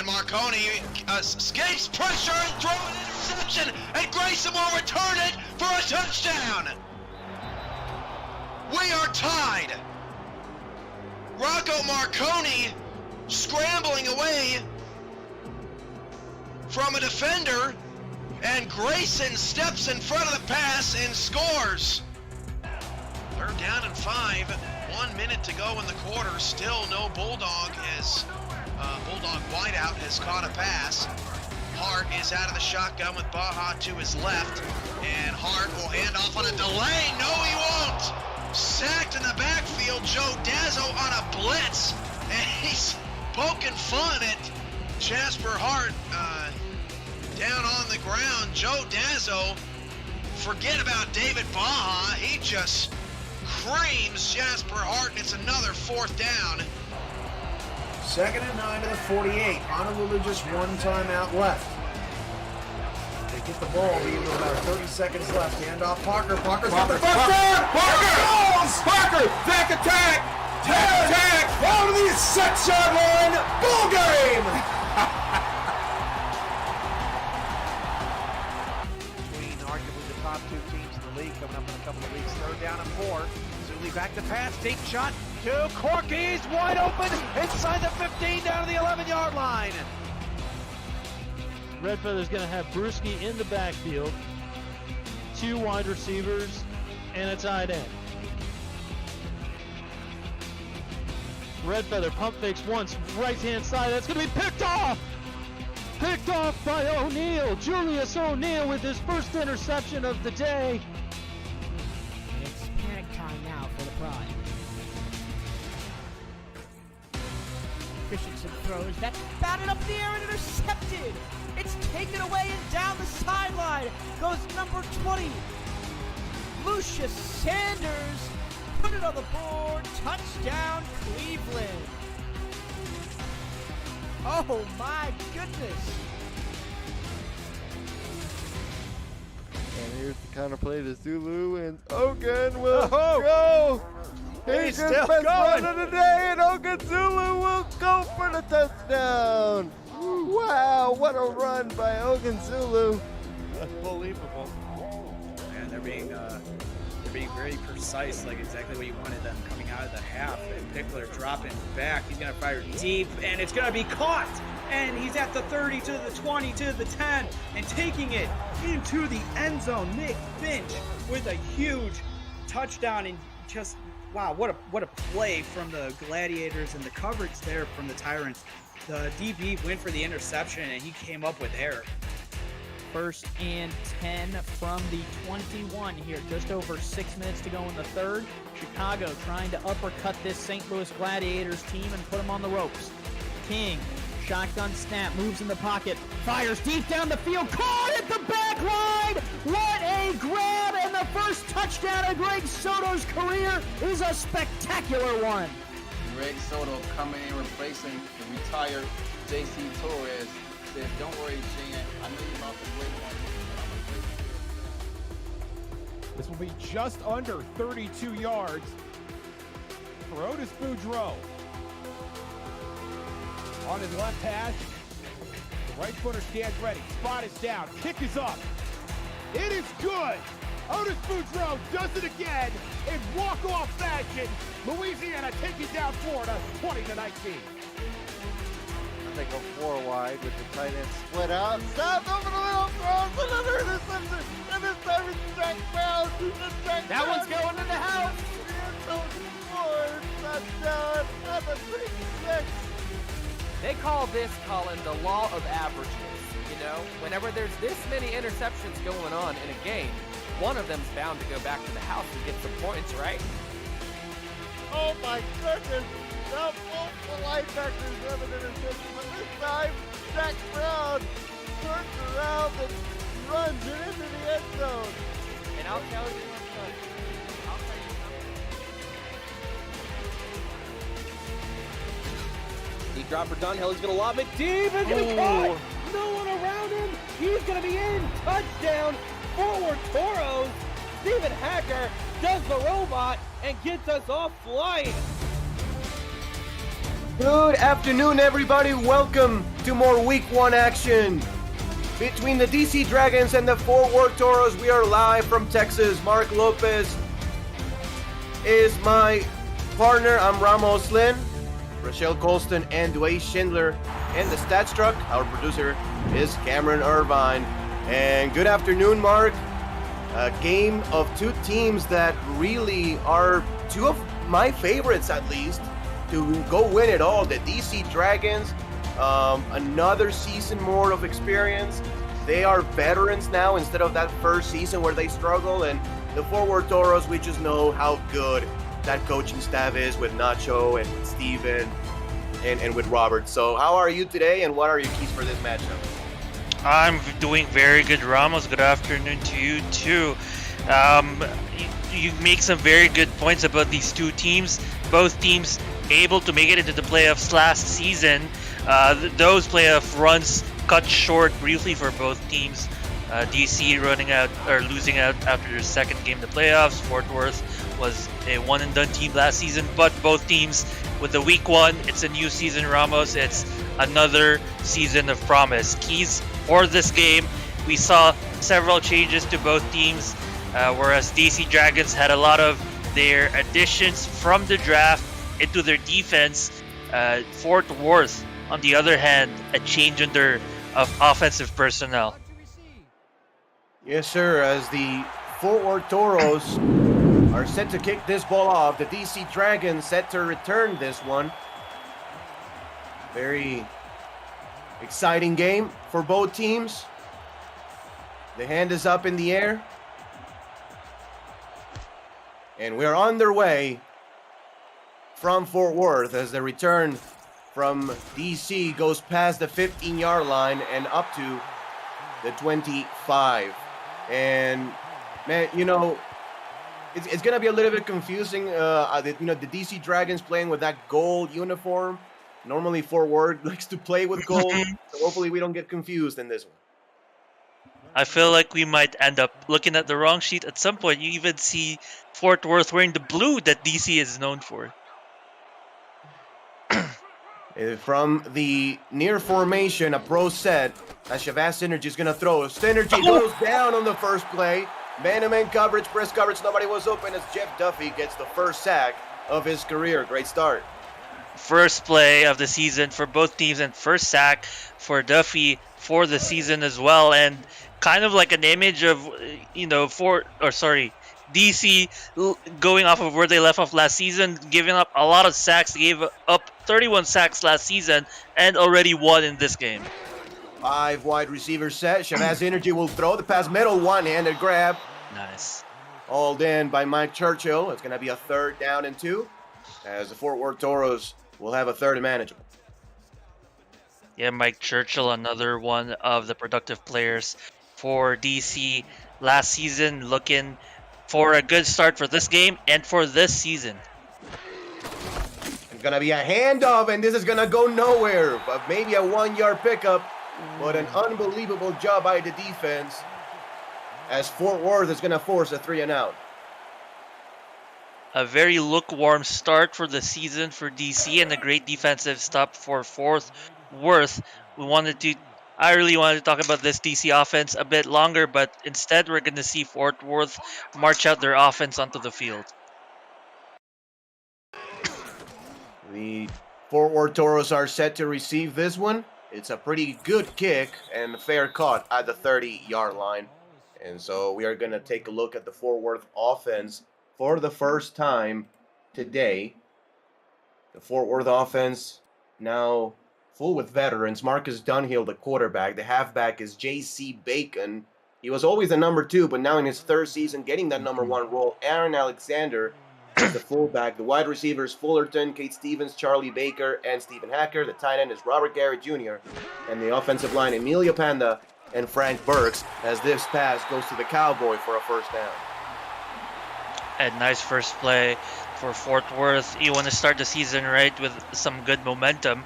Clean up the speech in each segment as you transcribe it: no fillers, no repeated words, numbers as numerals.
And Marconi escapes pressure and throws an interception, and Grayson will return it for a touchdown. We are tied. Rocco Marconi scrambling away from a defender, and Grayson steps in front of the pass and scores. Third down and 5, 1 minute to go in the quarter. Still no Bulldog as Bulldog wideout has caught a pass. Hart is out of the shotgun with Baja to his left, and Hart will hand off on a delay. No, he won't. Sacked in the backfield, Joe Dazzo on a blitz, and he's poking fun at Jasper Hart down on the ground. Joe Dazzo, forget about David Baja, he just creams Jasper Hart, and it's another 4th down. 2nd and 9 to the 48. Honolulu just one timeout left. They get the ball, leave with about 30 seconds left. Hand off Parker. Parker's got the first down. Parker! Back attack! Tag! Out to the 6-yard line. Ball game! Between arguably the top 2 teams in the league coming up in a couple of weeks. 3rd down and 4. Zuli back to pass. Deep shot to Corky's wide open inside the 15 down to the 11-yard line. Red Feather's going to have Brewski in the backfield, 2 wide receivers, and a tight end. Red Feather pump fakes once, right-hand side. That's going to be picked off! Picked off by O'Neal. Julius O'Neal with his first interception of the day. It's panic time now for the Pride. Christensen throws. That's batted up in the air and intercepted. It's taken away and down the sideline goes number 20. Lucius Sanders put it on the board. Touchdown, Cleveland. Oh my goodness. And here's the counter play to Zulu, and Ogun will go. He's still going. Run of the day, and Ogun Zulu will go for the touchdown. Wow, what a run by Ogun Zulu. Unbelievable. And they're being very precise, like exactly what you wanted them coming out of the half. And Pickler dropping back. He's going to fire deep, and it's going to be caught. And he's at the 30 to the 20 to the 10 and taking it into the end zone. Nick Finch with a huge touchdown, and just wow, what a play from the Gladiators, and the coverage there from the Tyrants. The DB went for the interception, and he came up with error. 1st and 10 from the 21 here. Just over 6 minutes to go in the 3rd. Chicago trying to uppercut this St. Louis Gladiators team and put them on the ropes. King, shotgun snap, moves in the pocket, fires deep down the field, caught at the back line! What a grab, and the first touchdown of Greg Soto's career is a spectacular one. Greg Soto coming in, replacing the retired J.C. Torres. Said, don't worry, Shane, I know you're about to win one. This will be just under 32 yards for Otis Boudreau. On his left hash, the right footer stands ready. Spot is down, kick is up. It is good. Otis Boudreau does it again in walk-off fashion. Louisiana taking down Florida 20-19. They go 4 wide with the tight end split out. Stopped over the middle, throws another interception, and this time it's Jack Brown. That one's going in the house. Touchdown at the 36. They call this, Colin, the law of averages. You know, whenever there's this many interceptions going on in a game, one of them's bound to go back to the house and get some points, right? Oh my goodness. Now multiple linebackers have an interception, but this time Jack Brown turns around and runs it into the end zone. And I'll tell you Deep drop for Dunhill. He's going to lob it deep. It's going to be caught. No one around him. He's going to be in. Touchdown. Forward Toros. Stephen Hacker does the robot and gets us off flying. Good afternoon, everybody. Welcome to more Week 1 action. Between the DC Dragons and the Fort Worth Toros, we are live from Texas. Mark Lopez is my partner. I'm Ramos Lynn, Rochelle Colston, and Dwayne Schindler. And the Stats Truck, our producer, is Cameron Irvine. And good afternoon, Mark. A game of two teams that really are two of my favorites, at least, to go win it all. The DC Dragons, another season more of experience. They are veterans now instead of that first season where they struggle. And the Fort Worth Toros, we just know how good that coaching staff is with Nacho and with Steven and with Robert. So how are you today, and what are your keys for this matchup? I'm doing very good, Ramos. Good afternoon to you too. You make some very good points about these two teams. Both teams able to make it into the playoffs last season. Those playoff runs cut short briefly for both teams. DC running out or losing out after their second game in the playoffs. Fort Worth was a one and done team last season, but both teams with the week one, it's a new season, Ramos. It's another season of promise. Keys for this game, we saw several changes to both teams, whereas DC Dragons had a lot of their additions from the draft into their defense. Fort Worth, on the other hand, a change of offensive personnel. Yes, sir. As the Fort Worth Toros are set to kick this ball off, the DC Dragons set to return this one. Very exciting game for both teams. The hand is up in the air. And we're on their way from Fort Worth as the return from DC goes past the 15-yard line and up to the 25. And, man, you know, it's going to be a little bit confusing. The DC Dragons playing with that gold uniform. Normally Fort Worth likes to play with gold, so hopefully we don't get confused in this one. I feel like we might end up looking at the wrong sheet at some point. You even see Fort Worth wearing the blue that DC is known for. From the near formation, a pro set, as Shabazz Synergy is going to throw. Synergy goes down on the first play. Man-to-man coverage, press coverage, nobody was open as Jeff Duffy gets the first sack of his career. Great start. First play of the season for both teams and first sack for Duffy for the season as well. And kind of like an image of, DC going off of where they left off last season, giving up a lot of sacks. They gave up 31 sacks last season and already won in this game. 5 wide receiver set. Shabazz Energy will throw the pass middle, one-handed grab. Nice. Hauled in by Mike Churchill. It's going to be a 3rd down and 2 as the Fort Worth Toros will have a 3rd and manageable. Yeah, Mike Churchill, another one of the productive players for DC last season, looking for a good start for this game and for this season. It's going to be a handoff, and this is going to go nowhere, but maybe a 1-yard pickup. But an unbelievable job by the defense as Fort Worth is going to force a 3-and-out. A very lukewarm start for the season for DC and a great defensive stop for Fort Worth. I really wanted to talk about this DC offense a bit longer, but instead we're going to see Fort Worth march out their offense onto the field. The Fort Worth Toros are set to receive this one. It's a pretty good kick and fair caught at the 30-yard line. And so we are going to take a look at the Fort Worth offense for the first time today. The Fort Worth offense now full with veterans. Marcus Dunhill, the quarterback. The halfback is J.C. Bacon. He was always the number 2, but now in his 3rd season getting that number 1 role. Aaron Alexander is the fullback. The wide receivers Fullerton, Kate Stevens, Charlie Baker, and Stephen Hacker. The tight end is Robert Garrett Jr. And the offensive line, Emilio Panda and Frank Burks, as this pass goes to the Cowboy for a 1st down. A nice first play for Fort Worth. You want to start the season right with some good momentum.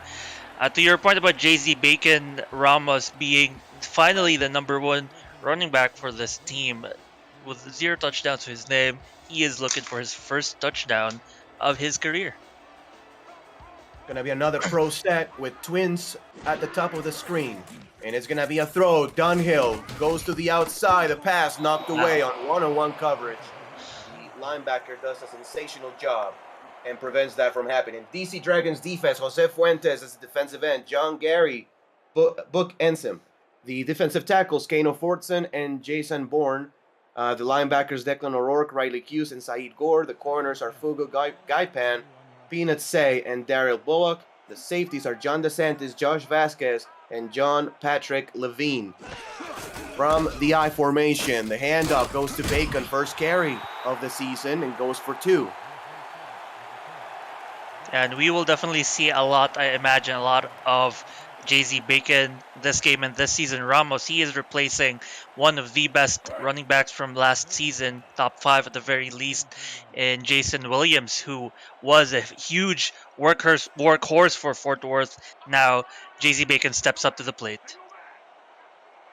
To your point about J.Z. Bacon, Ramos being finally the number 1 running back for this team with 0 touchdowns to his name, he is looking for his first touchdown of his career. Gonna be another pro set with twins at the top of the screen. And it's gonna be a throw. Dunhill goes to the outside. The pass knocked away on one-on-one coverage. The linebacker does a sensational job and prevents that from happening. DC Dragons defense, Jose Fuentes as the defensive end. John Gary bookends him. The defensive tackles, Kano Fortson and Jason Bourne. The linebackers, Declan O'Rourke, Riley Hughes, and Saeed Gore. The corners are Fugo Gaipan, Peanut Say, and Daryl Bullock. The safeties are John DeSantis, Josh Vasquez, and John Patrick Levine. From the I formation, the handoff goes to Bacon, first carry of the season, and goes for 2. And we will definitely see a lot, I imagine, a lot of JZ Bacon this game and this season. Ramos, he is replacing one of the best running backs from last season, top 5 at the very least, in Jason Williams, who was a huge workhorse for Fort Worth. Now JZ Bacon steps up to the plate.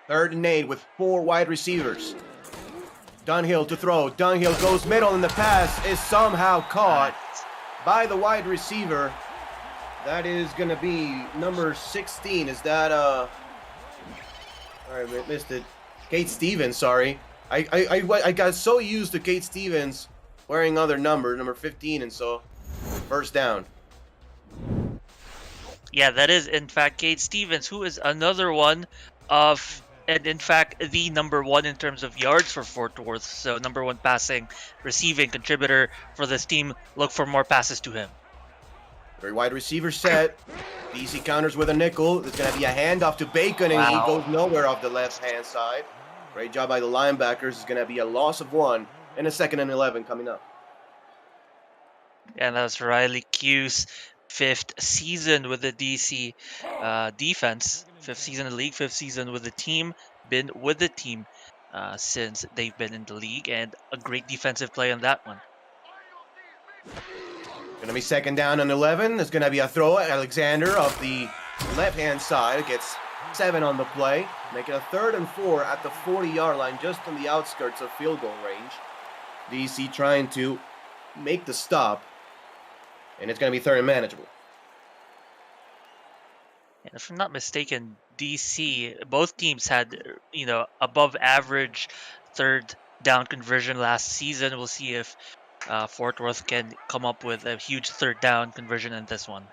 3rd and 8 with 4 wide receivers. Dunhill to throw. Dunhill goes middle, and the pass is somehow caught by the wide receiver. That is going to be number 16. Is that, all right, missed it. Kate Stevens, sorry. I got so used to Kate Stevens wearing other number 15, and so first down. Yeah, that is, in fact, Kate Stevens, who is another one of, and in fact, the number 1 in terms of yards for Fort Worth. So number 1 passing, receiving contributor for this team. Look for more passes to him. Very wide receiver set. DC counters with a nickel. There's going to be a handoff to Bacon, and he goes nowhere off the left-hand side. Great job by the linebackers. It's going to be a loss of 1 and a 2nd and 11 coming up. And that's Riley Q's 5th season with the DC defense. 5th season in the league, 5th season with the team. Been with the team since they've been in the league, and a great defensive play on that one. Going to be 2nd down and 11. There's going to be a throw at Alexander off the left-hand side. It gets 7 on the play. Make it a 3rd and 4 at the 40-yard line, just on the outskirts of field goal range. DC trying to make the stop, and it's going to be 3rd and manageable. And if I'm not mistaken, DC, both teams had, above average 3rd down conversion last season. We'll see if Fort Worth can come up with a huge 3rd down conversion in this one.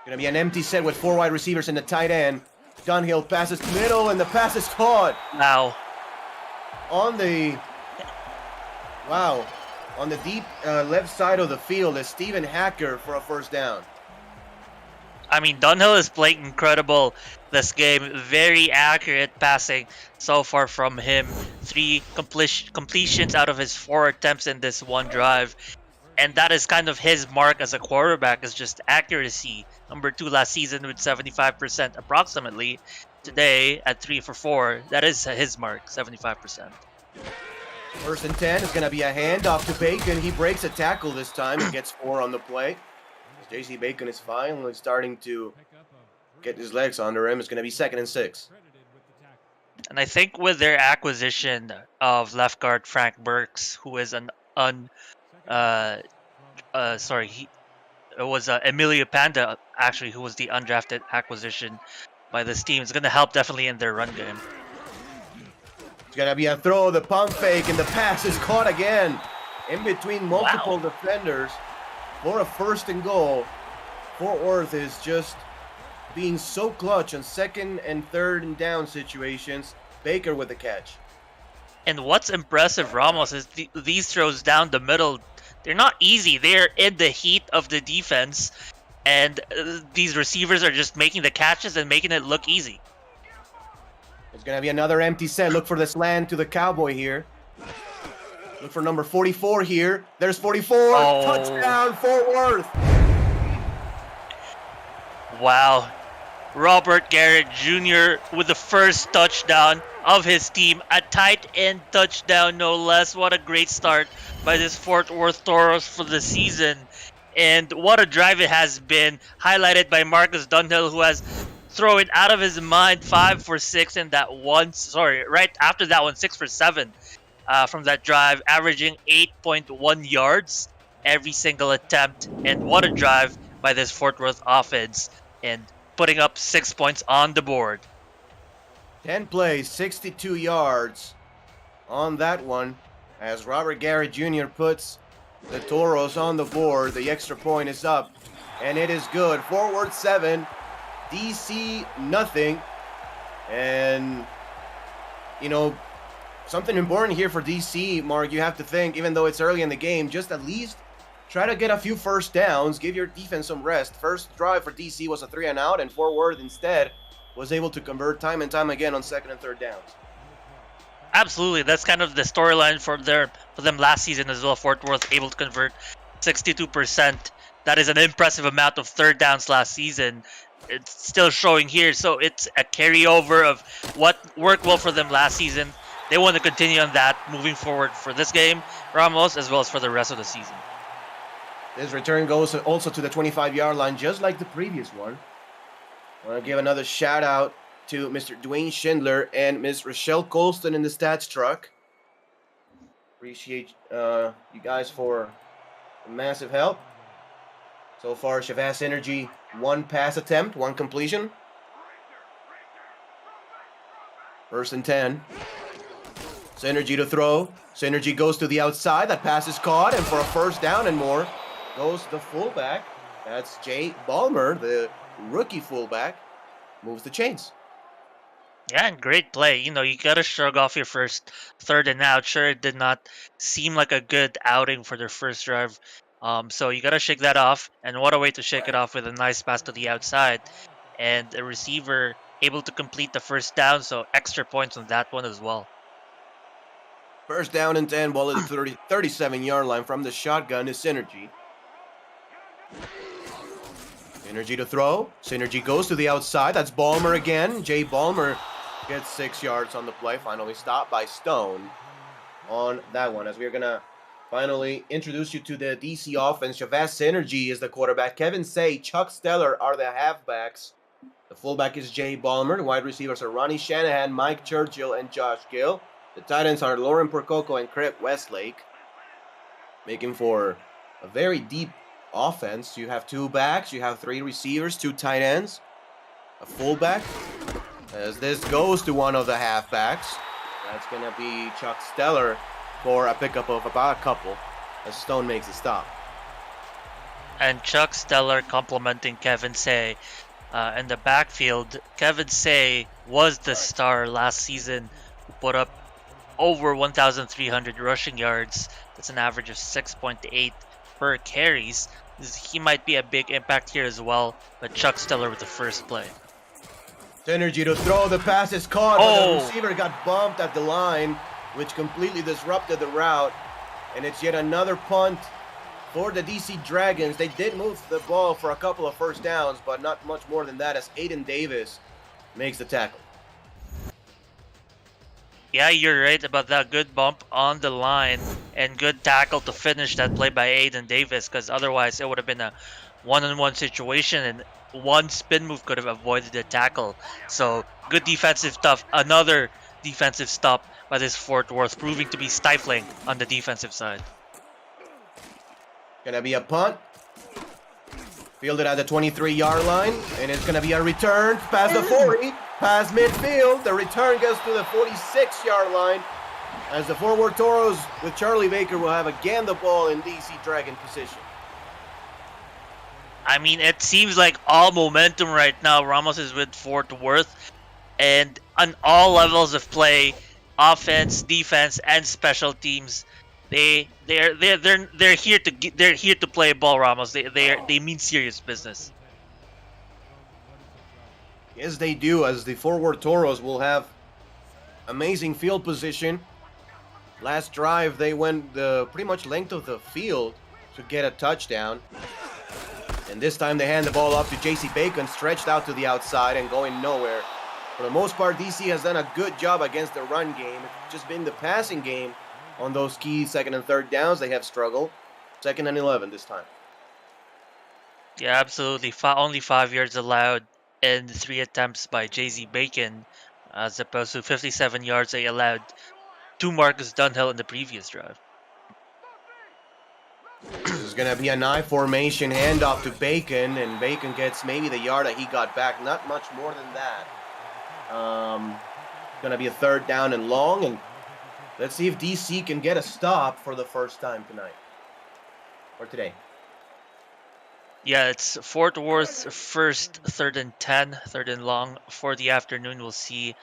Going to be an empty set with 4 wide receivers in the tight end. Dunhill passes middle, and the pass is caught. Wow. On the deep left side of the field is Steven Hacker for a 1st down. I mean, Dunhill is playing incredible this game. Very accurate passing so far from him. 3 completions out of his 4 attempts in this one drive. And that is kind of his mark as a quarterback, is just accuracy. Number 2 last season with 75% approximately. Today at 3 for 4, that is his mark, 75%. 1st and 10 is going to be a handoff to Bacon. He breaks a tackle this time and gets 4 on the play. JC Bacon is finally starting to get his legs under him. It's going to be 2nd and 6. And I think with their acquisition of left guard Frank Burks, who is it was Emilio Panda, actually, who was the undrafted acquisition by this team. It's going to help definitely in their run game. It's going to be a throw, the pump fake, and the pass is caught again in between multiple defenders for a 1st and goal. Fort Worth is just being so clutch on 2nd and 3rd and down situations. Baker with the catch. And what's impressive, Ramos, is these throws down the middle. They're not easy. They're in the heat of the defense, and these receivers are just making the catches and making it look easy. There's going to be another empty set. Look for the slant to the Cowboy here. Look for number 44 here. There's 44. Oh. Touchdown, Fort Worth. Wow. Robert Garrett Jr. with the first touchdown of his team. A tight end touchdown, no less. What a great start by this Fort Worth Toros for the season. And what a drive it has been, highlighted by Marcus Dunhill, who has thrown it out of his mind, 5 for 6 in that one. Right after that one, 6 for 7 from that drive, averaging 8.1 yards every single attempt. And what a drive by this Fort Worth offense and putting up 6 points on the board. 10 plays, 62 yards on that one. As Robert Garrett Jr. puts the Toros on the board, the extra point is up, and it is good. Fort Worth 7, DC nothing. And, you know, something important here for DC, Mark, you have to think, even though it's early in the game, just at least try to get a few first downs, give your defense some rest. First drive for DC was a 3-and-out, and Fort Worth instead was able to convert time and time again on second and third downs. Absolutely, that's kind of the storyline for them last season as well. Fort Worth able to convert 62%. That is an impressive amount of third downs last season. It's still showing here, so it's a carryover of what worked well for them last season. They want to continue on that moving forward for this game, Ramos, as well as for the rest of the season. This return goes also to the 25-yard line, just like the previous one. I want to give another shout out to Mr. Dwayne Schindler and Ms. Rochelle Colston in the stats truck. Appreciate you guys for massive help. So far, Chavez Energy, 1 pass attempt, 1 completion. 1st and 10. Synergy to throw. Synergy goes to the outside. That pass is caught, and for a first down and more goes the fullback. That's Jay Ballmer, the rookie fullback. Moves the chains. Yeah, and great play. You know, you got to shrug off your first 3rd and out. Sure, it did not seem like a good outing for their first drive. So you got to shake that off. And what a way to shake it off with a nice pass to the outside. And the receiver able to complete the first down. So extra points on that one as well. First down and 10, ball at the 37-yard line from the shotgun is Synergy. Synergy to throw. Synergy goes to the outside. That's Ballmer again. Jay Ballmer gets 6 yards on the play. Finally stopped by Stone on that one. As we're going to finally introduce you to the DC offense. Chavez Synergy is the quarterback. Kevin Say, Chuck Steller are the halfbacks. The fullback is Jay Ballmer. The wide receivers are Ronnie Shanahan, Mike Churchill, and Josh Gill. The tight ends are Lauren Percoco and Craig Westlake. Making for a very deep offense. You have 2 backs, you have 3 receivers, 2 tight ends, a fullback. As this goes to one of the halfbacks, that's going to be Chuck Steller for a pickup of about a couple as Stone makes a stop. And Chuck Steller complimenting Kevin Say in the backfield. Kevin Say was the star last season, who put up over 1,300 rushing yards. That's an average of 6.8 per carries. He might be a big impact here as well, but Chuck Steller with the first play. Synergy to throw, the pass is caught, but the receiver got bumped at the line, which completely disrupted the route. And it's yet another punt for the DC Dragons. They did move the ball for a couple of first downs, but not much more than that as Aiden Davis makes the tackle. Yeah, you're right about that. Good bump on the line and good tackle to finish that play by Aiden Davis, because otherwise it would have been a one-on-one situation and one spin move could have avoided the tackle. So good defensive stuff. Another defensive stop by this Fort Worth, proving to be stifling on the defensive side. Gonna be a punt. Fielded at the 23-yard line, and it's gonna be a return past the 40. Past midfield, the return goes to the 46-yard line as the Fort Worth Toros with Charlie Baker will have again the ball in DC Dragon position. I mean, it seems like all momentum right now, Ramos is with Fort Worth, and on all levels of play, offense, defense, and special teams, they're here to play ball, Ramos. They mean serious business. Yes, they do, as the Fort Worth Toros will have amazing field position. Last drive, they went the pretty much length of the field to get a touchdown. And this time they hand the ball off to JC Bacon, stretched out to the outside and going nowhere. For the most part, DC has done a good job against the run game. It's just been the passing game on those key second and third downs they have struggled. 2nd and 11 this time. Yeah, absolutely. Only 5 yards allowed in 3 attempts by JZ Bacon, as opposed to 57 yards they allowed to Marcus Dunhill in the previous drive. This is going to be an I formation handoff to Bacon, and Bacon gets maybe the yard that he got back, not much more than that. Going to be a 3rd down and long, and let's see if DC can get a stop for the first time tonight. Or today. Yeah, it's Fort Worth's first 3rd and 10, 3rd and long for the afternoon. We'll see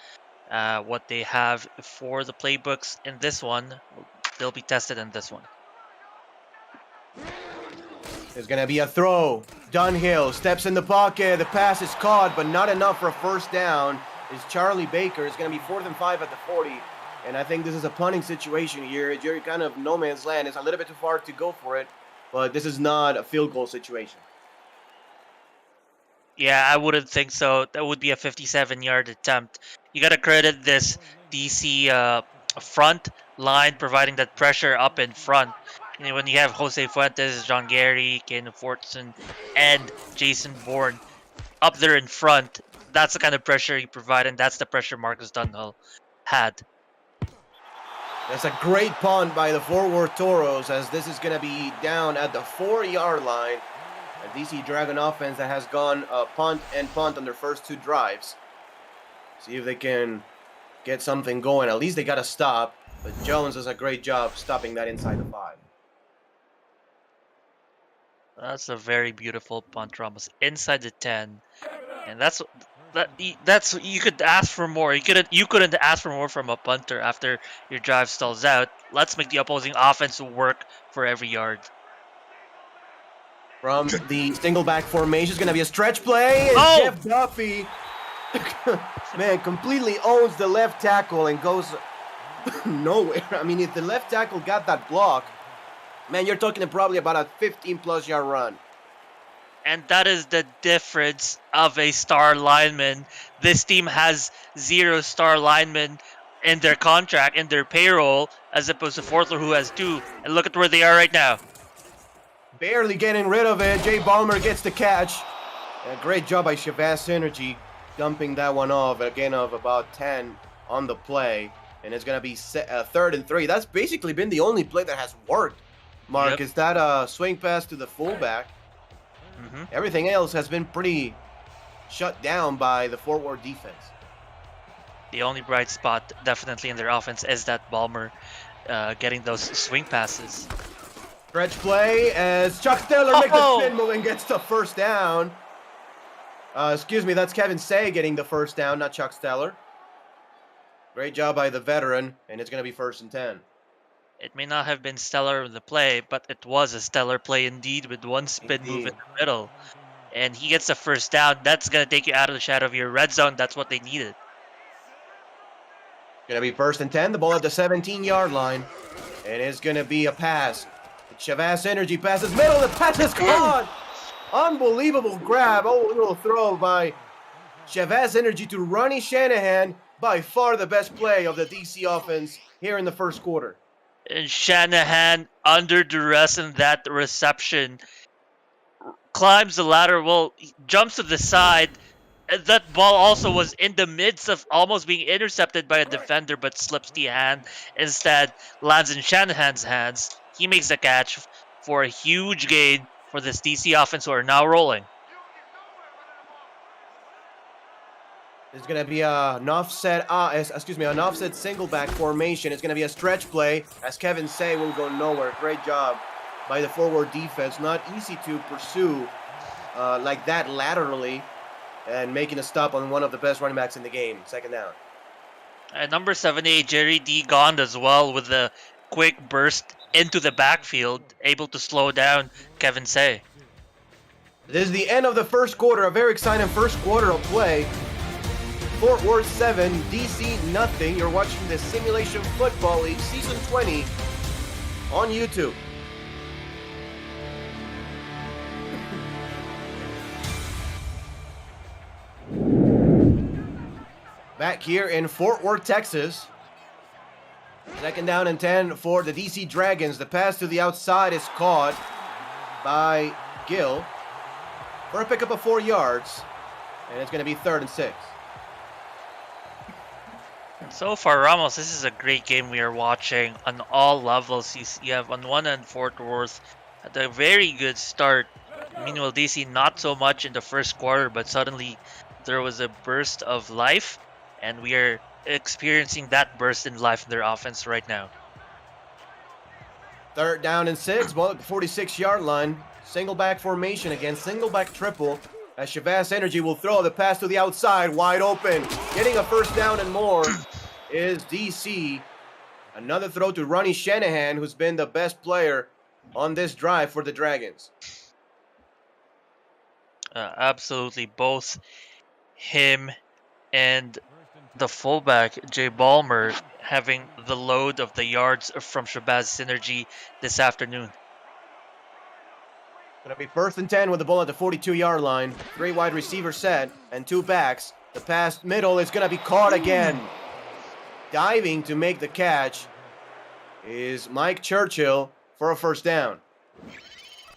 what they have for the playbooks in this one. They'll be tested in this one. There's going to be a throw. Dunhill steps in the pocket. The pass is caught, but not enough for a first down. Is Charlie Baker. It's going to be 4th and 5 at the 40. And I think this is a punting situation here. You're kind of no man's land. It's a little bit too far to go for it, but this is not a field goal situation. Yeah, I wouldn't think so. That would be a 57-yard attempt. You got to credit this DC front line providing that pressure up in front. You know, when you have Jose Fuentes, John Gary, Ken Fortson, and Jason Bourne up there in front, that's the kind of pressure you provide, and that's the pressure Marcus Dunhill had. That's a great punt by the Fort Worth Toros, as this is going to be down at the 4-yard line. A DC Dragon offense that has gone punt and punt on their first 2 drives. See if they can get something going. At least they got to stop, but Jones does a great job stopping that inside the 5. That's a very beautiful punt, Ramos, inside the 10, and that's you could ask for more. You couldn't ask for more from a punter after your drive stalls out. Let's make the opposing offense work for every yard. From the single back formation is going to be a stretch play. And Jeff Duffy, man, completely owns the left tackle and goes nowhere. I mean, if the left tackle got that block, man, you're talking probably about a 15-plus yard run. And that is the difference of a star lineman. This team has 0 star linemen in their contract, in their payroll, as opposed to Fortler, who has 2. And look at where they are right now. Barely getting rid of it. Jay Ballmer gets the catch. And a great job by Shavas Energy dumping that one off. A gain of about 10 on the play. And it's going to be 3rd and 3. That's basically been the only play that has worked, Mark. Yep. Is that a swing pass to the fullback? Mm-hmm. Everything else has been pretty shut down by the Fort Worth defense. The only bright spot definitely in their offense is that Ballmer getting those swing passes. Stretch play as Chuck Steller makes the spin move and gets the first down. Excuse me, that's Kevin Say getting the first down, not Chuck Steller. Great job by the veteran, and it's going to be 1st and 10. It may not have been stellar in the play, but it was a stellar play indeed with one spin move in the middle. And he gets the first down. That's going to take you out of the shadow of your red zone. That's what they needed. Going to be 1st and 10. The ball at the 17-yard line. And it's going to be a pass. Shavas Energy passes middle. The pass is caught. Unbelievable grab. Oh, little throw by Shavas Energy to Ronnie Shanahan. By far the best play of the DC offense here in the first quarter. And Shanahan, under duress in that reception, climbs the ladder, jumps to the side. That ball also was in the midst of almost being intercepted by a defender, but slips the hand. Instead, lands in Shanahan's hands. He makes the catch for a huge gain for this DC offense who are now rolling. There's going to be an offset single back formation. It's going to be a stretch play as Kevin Say will go nowhere. Great job by the forward defense. Not easy to pursue like that laterally and making a stop on one of the best running backs in the game. 2nd down. And number 78, Jerry D. Gond as well with the quick burst into the backfield, able to slow down Kevin Say. This is the end of the first quarter. A very exciting first quarter of play. Fort Worth 7, DC nothing. You're watching the Simulation Football League Season 20 on YouTube. Back here in Fort Worth, Texas. 2nd down and 10 for the DC Dragons. The pass to the outside is caught by Gill for a pickup of 4 yards. And it's going to be 3rd and 6. So far, Ramos, this is a great game we are watching on all levels. You have on one end Fort Worth Had a very good start. Meanwhile, DC not so much in the first quarter, but suddenly there was a burst of life, and we are experiencing that burst in life in their offense right now. 3rd down and 6, ball at the 46-yard line. Single back formation again, single back triple. As Shabazz Energy will throw the pass to the outside, wide open. Getting a 1st down and more is DC. Another throw to Ronnie Shanahan, who's been the best player on this drive for the Dragons. Absolutely, both him and the fullback, Jay Ballmer, having the load of the yards from Shabazz Synergy this afternoon. Gonna be 1st and 10 with the ball at the 42-yard line. 3 wide receivers set and 2 backs. The pass middle is gonna be caught again. Diving to make the catch is Mike Churchill for a 1st down.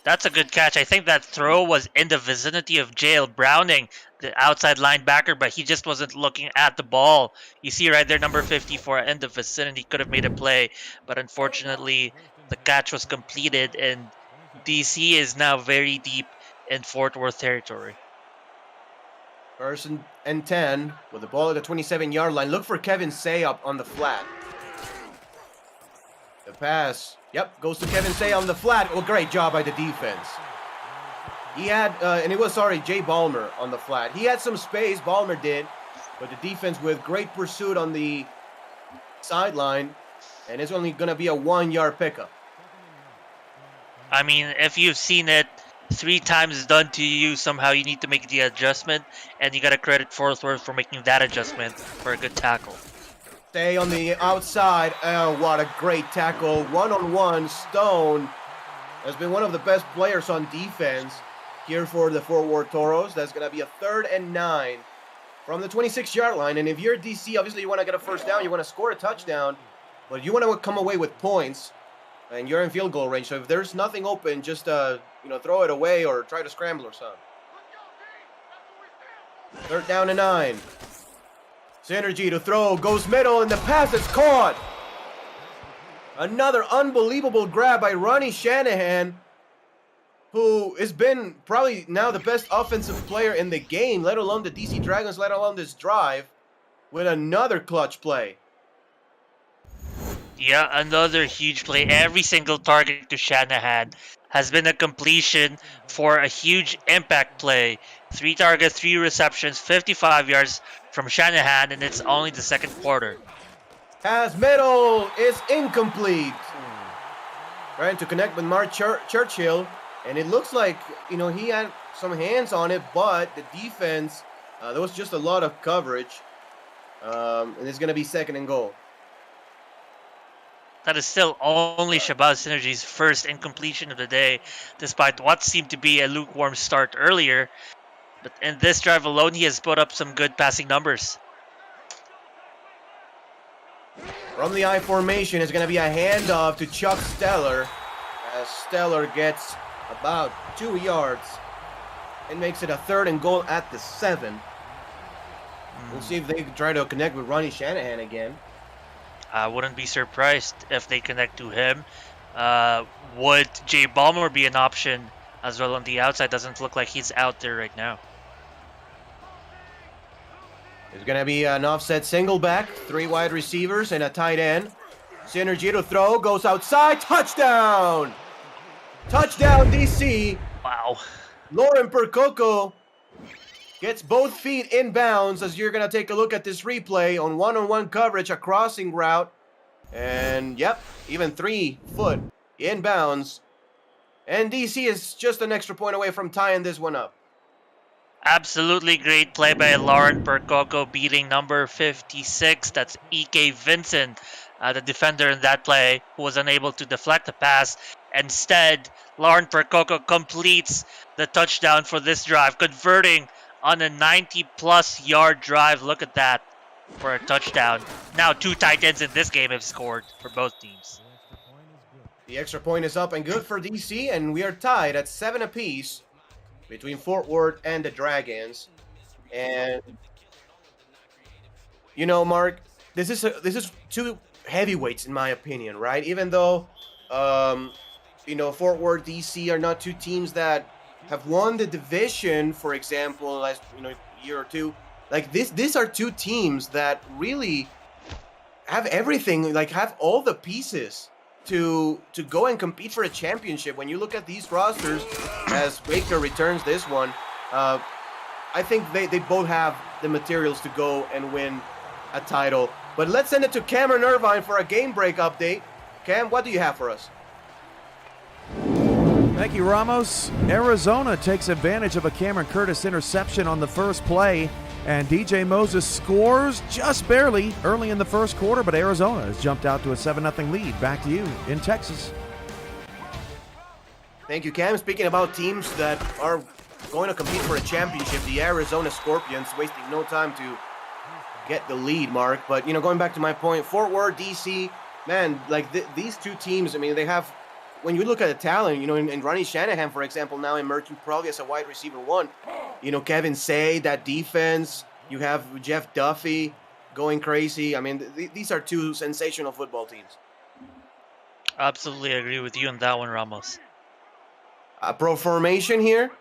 That's a good catch. I think that throw was in the vicinity of Jail Browning, the outside linebacker, but he just wasn't looking at the ball. You see right there, number 54 in the vicinity could have made a play, but unfortunately the catch was completed, and DC is now very deep in Fort Worth territory. 1st and 10 with the ball at the 27-yard line. Look for Kevin Say up on the flat. The pass, goes to Kevin Say on the flat. Oh, great job by the defense. He had, Jay Ballmer on the flat. He had some space, Ballmer did, but the defense with great pursuit on the sideline, and it's only going to be a 1-yard pickup. I mean, if you've seen it 3 times done to you, somehow you need to make the adjustment, and you got to credit Fort Worth for making that adjustment for a good tackle. Stay on the outside. Oh, what a great tackle. 1-on-1. Stone has been one of the best players on defense here for the Fort Worth Toros. That's going to be a 3rd and 9 from the 26-yard line. And if you're DC, obviously you want to get a 1st down. You want to score a touchdown, but you want to come away with points, and you're in field goal range. So if there's nothing open, just throw it away or try to scramble or something. 3rd down and 9. Synergy to throw, goes middle, and the pass is caught. Another unbelievable grab by Ronnie Shanahan, who has been probably now the best offensive player in the game, let alone the DC Dragons, let alone this drive, with another clutch play. Yeah, another huge play. Every single target to Shanahan has been a completion for a huge impact play. 3 targets, 3 receptions, 55 yards from Shanahan, and it's only the 2nd quarter. Pass middle is incomplete. Trying to connect with Mark Churchill, and it looks like, he had some hands on it, but the defense, there was just a lot of coverage, and it's going to be 2nd and goal. That is still only Shabazz Synergy's first incompletion of the day, despite what seemed to be a lukewarm start earlier. But in this drive alone, he has put up some good passing numbers. From the I formation, it's going to be a handoff to Chuck Stellar, as Stellar gets about 2 yards and makes it a 3rd and goal at the 7. We'll see if they try to connect with Ronnie Shanahan again. I wouldn't be surprised if they connect to him. Would Jay Ballmer be an option as well on the outside? Doesn't look like he's out there right now. It's going to be an offset single back, 3 wide receivers and a tight end. Synergy to throw, goes outside, touchdown! Touchdown, DC. Wow. Lauren Percoco gets both feet in bounds as you're going to take a look at this replay on 1-on-1 coverage, a crossing route. And, even 3 foot in bounds. And DC is just an extra point away from tying this one up. Absolutely great play by Lauren Percoco, beating number 56. That's E.K. Vincent, the defender in that play, who was unable to deflect the pass. Instead, Lauren Percoco completes the touchdown for this drive, converting on a 90-plus yard drive. Look at that for a touchdown. Now 2 tight ends in this game have scored for both teams. The extra point is up and good for DC, and we are tied at 7 apiece between Fort Worth and the Dragons. And Mark, this is 2 heavyweights in my opinion, right? Even though Fort Worth, DC are not two teams that have won the division, for example, last year or two. Like these are two teams that really have everything, like have all the pieces to go and compete for a championship. When you look at these rosters, as Baker returns this one, I think they both have the materials to go and win a title. But let's send it to Cameron Irvine for a game break update. Cam, what do you have for us? Thank you, Ramos. Arizona takes advantage of a Cameron Curtis interception on the first play, and DJ Moses scores just barely early in the first quarter, but Arizona has jumped out to a 7-0 lead. Back to you in Texas. Thank you, Cam. Speaking about teams that are going to compete for a championship, the Arizona Scorpions wasting no time to get the lead, Mark. But, going back to my point, Fort Worth, DC, man, like these two teams, I mean, they have, when you look at the talent, and Ronnie Shanahan, for example, now emerging probably as a wide receiver one, Kevin Say, that defense, you have Jeff Duffy going crazy. I mean, these are two sensational football teams. Absolutely agree with you on that one, Ramos. A pro formation here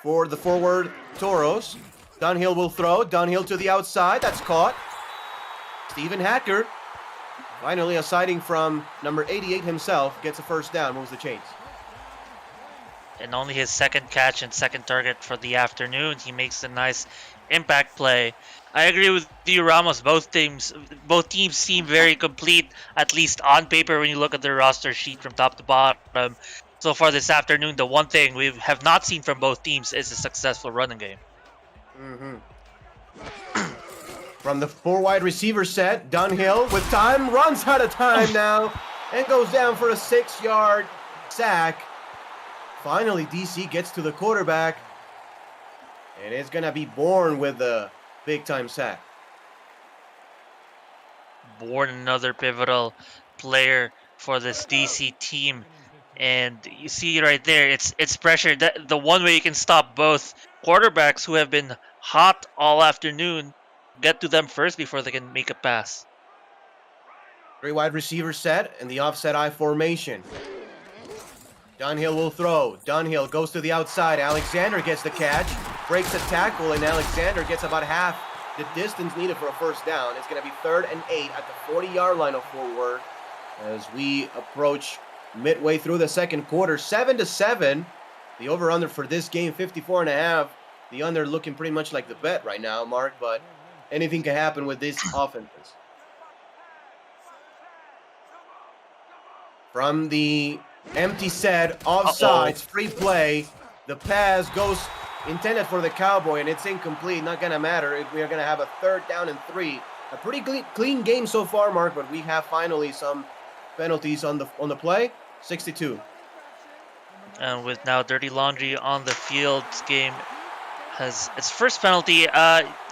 for the forward Toros. Dunhill will throw. Dunhill to the outside. That's caught. Stephen Hacker, finally a sighting from number 88 himself, gets a first down, moves the chains. And only his second catch and second target for the afternoon. He makes a nice impact play. I agree with you, Ramos. Both teams seem very complete, at least on paper when you look at their roster sheet from top to bottom. So far this afternoon, the one thing we have not seen from both teams is a successful running game. From the four wide receiver set, Dunhill with time, runs out of time now, and goes down for a 6-yard sack. Finally, DC gets to the quarterback, and it's going to be Bourne with the big-time sack. Bourne, another pivotal player for this DC team. And you see right there, it's pressure. The one way you can stop both quarterbacks who have been hot all afternoon, get to them first before they can make a pass. 3 wide receiver set in the offset I formation. Dunhill will throw. Dunhill goes to the outside. Alexander gets the catch, breaks a tackle, and Alexander gets about half the distance needed for a first down. It's going to be 3rd and 8 at the 40-yard line of Fort Worth as we approach midway through the second quarter. 7-7. The over-under for this game, 54.5. The under looking pretty much like the bet right now, Mark, but anything can happen with these offenses. From the empty set, offsides, free play. The pass goes intended for the Cowboy, and it's incomplete. Not going to matter. We are going to have a 3rd down and 3. A pretty clean game so far, Mark, but we have finally some penalties on the play. 62. And with now Dirty Laundry on the field, this game has its first penalty.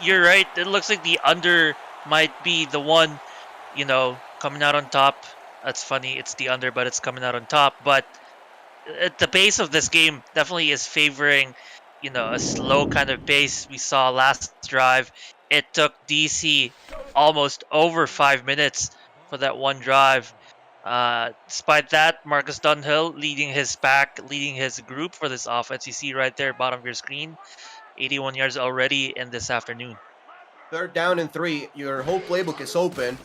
You're right. It looks like the under might be the one, coming out on top. That's funny. It's the under, but it's coming out on top. But at the pace of this game definitely is favoring, a slow kind of pace we saw last drive. It took DC almost over 5 minutes for that one drive. Despite that, Marcus Dunhill leading his pack, leading his group for this offense. You see right there, bottom of your screen, 81 yards already in this afternoon. 3rd down and 3. Your whole playbook is open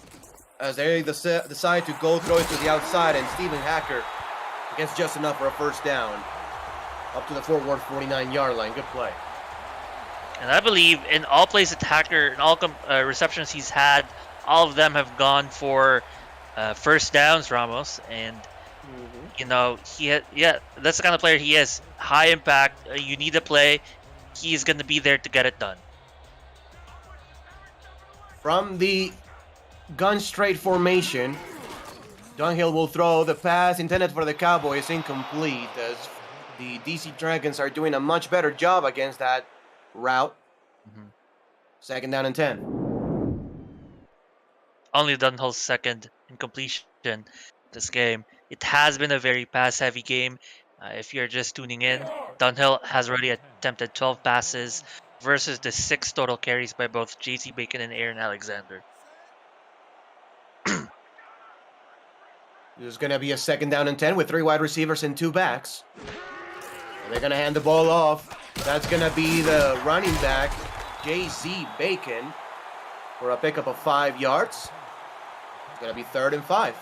as they decide to go throw it to the outside, and Stephen Hacker gets just enough for a first down up to the Fort Worth 49-yard line. Good play. And I believe in all plays that Hacker, in all receptions he's had, all of them have gone for first downs, Ramos. And that's the kind of player he is. High impact. You need a play. He's going to be there to get it done. From the gun straight formation, Dunhill will throw. The pass intended for the Cowboys incomplete as the DC Dragons are doing a much better job against that route. 2nd down and 10. Only Dunhill's second incompletion this game. It has been a very pass-heavy game. If you're just tuning in, Dunhill has already attempted 12 passes versus the 6 total carries by both J.C. Bacon and Aaron Alexander. There's going to be a 2nd down and 10 with 3 wide receivers and 2 backs. And they're going to hand the ball off. That's going to be the running back, J.Z. Bacon, for a pickup of 5 yards. It's going to be 3rd and 5.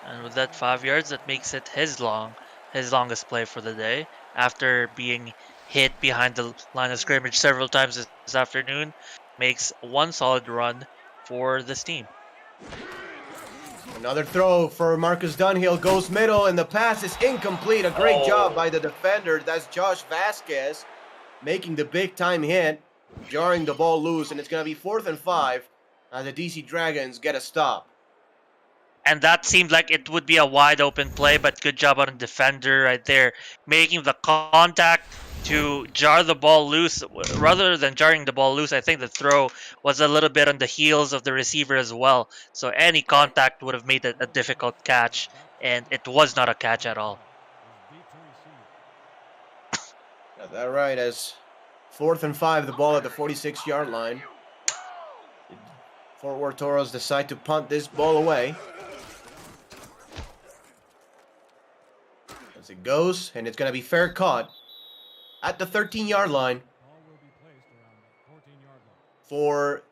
And with that 5 yards, that makes it his longest play for the day. After being hit behind the line of scrimmage several times this afternoon, makes one solid run for this team. Another throw for Marcus Dunhill, goes middle, and the pass is incomplete. A great job by the defender. That's Josh Vasquez making the big-time hit, jarring the ball loose, and it's going to be 4th and 5 as the DC Dragons get a stop. And that seemed like it would be a wide open play, but good job on the defender right there, making the contact to jar the ball loose. Rather than jarring the ball loose, I think the throw was a little bit on the heels of the receiver as well. So any contact would have made it a difficult catch, and it was not a catch at all. Got that right, as 4th and 5, the ball at the 46-yard line. Fort Worth Toros decide to punt this ball away. As it goes, and it's going to be fair caught at the 13-yard line. For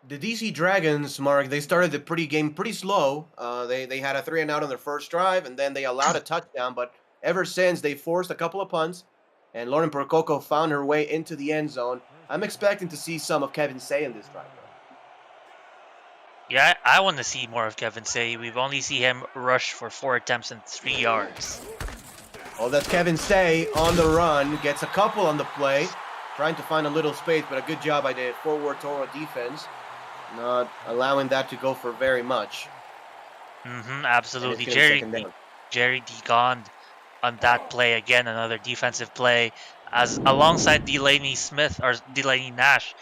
the DC Dragons, Mark, they started the game pretty slow. They had a 3-and-out on their first drive, and then they allowed a touchdown. But ever since, they forced a couple of punts, and Lauren Percoco found her way into the end zone. I'm expecting to see some of Kevin Say in this drive. Yeah, I want to see more of Kevin Say. We've only seen him rush for 4 attempts and 3 yards. Oh, that's Kevin Say on the run. Gets a couple on the play. Trying to find a little space, but a good job by the Fort Worth Toro defense. Not allowing that to go for very much. Absolutely. Jerry Degond on that play again. Another defensive play. As alongside Delaney Nash.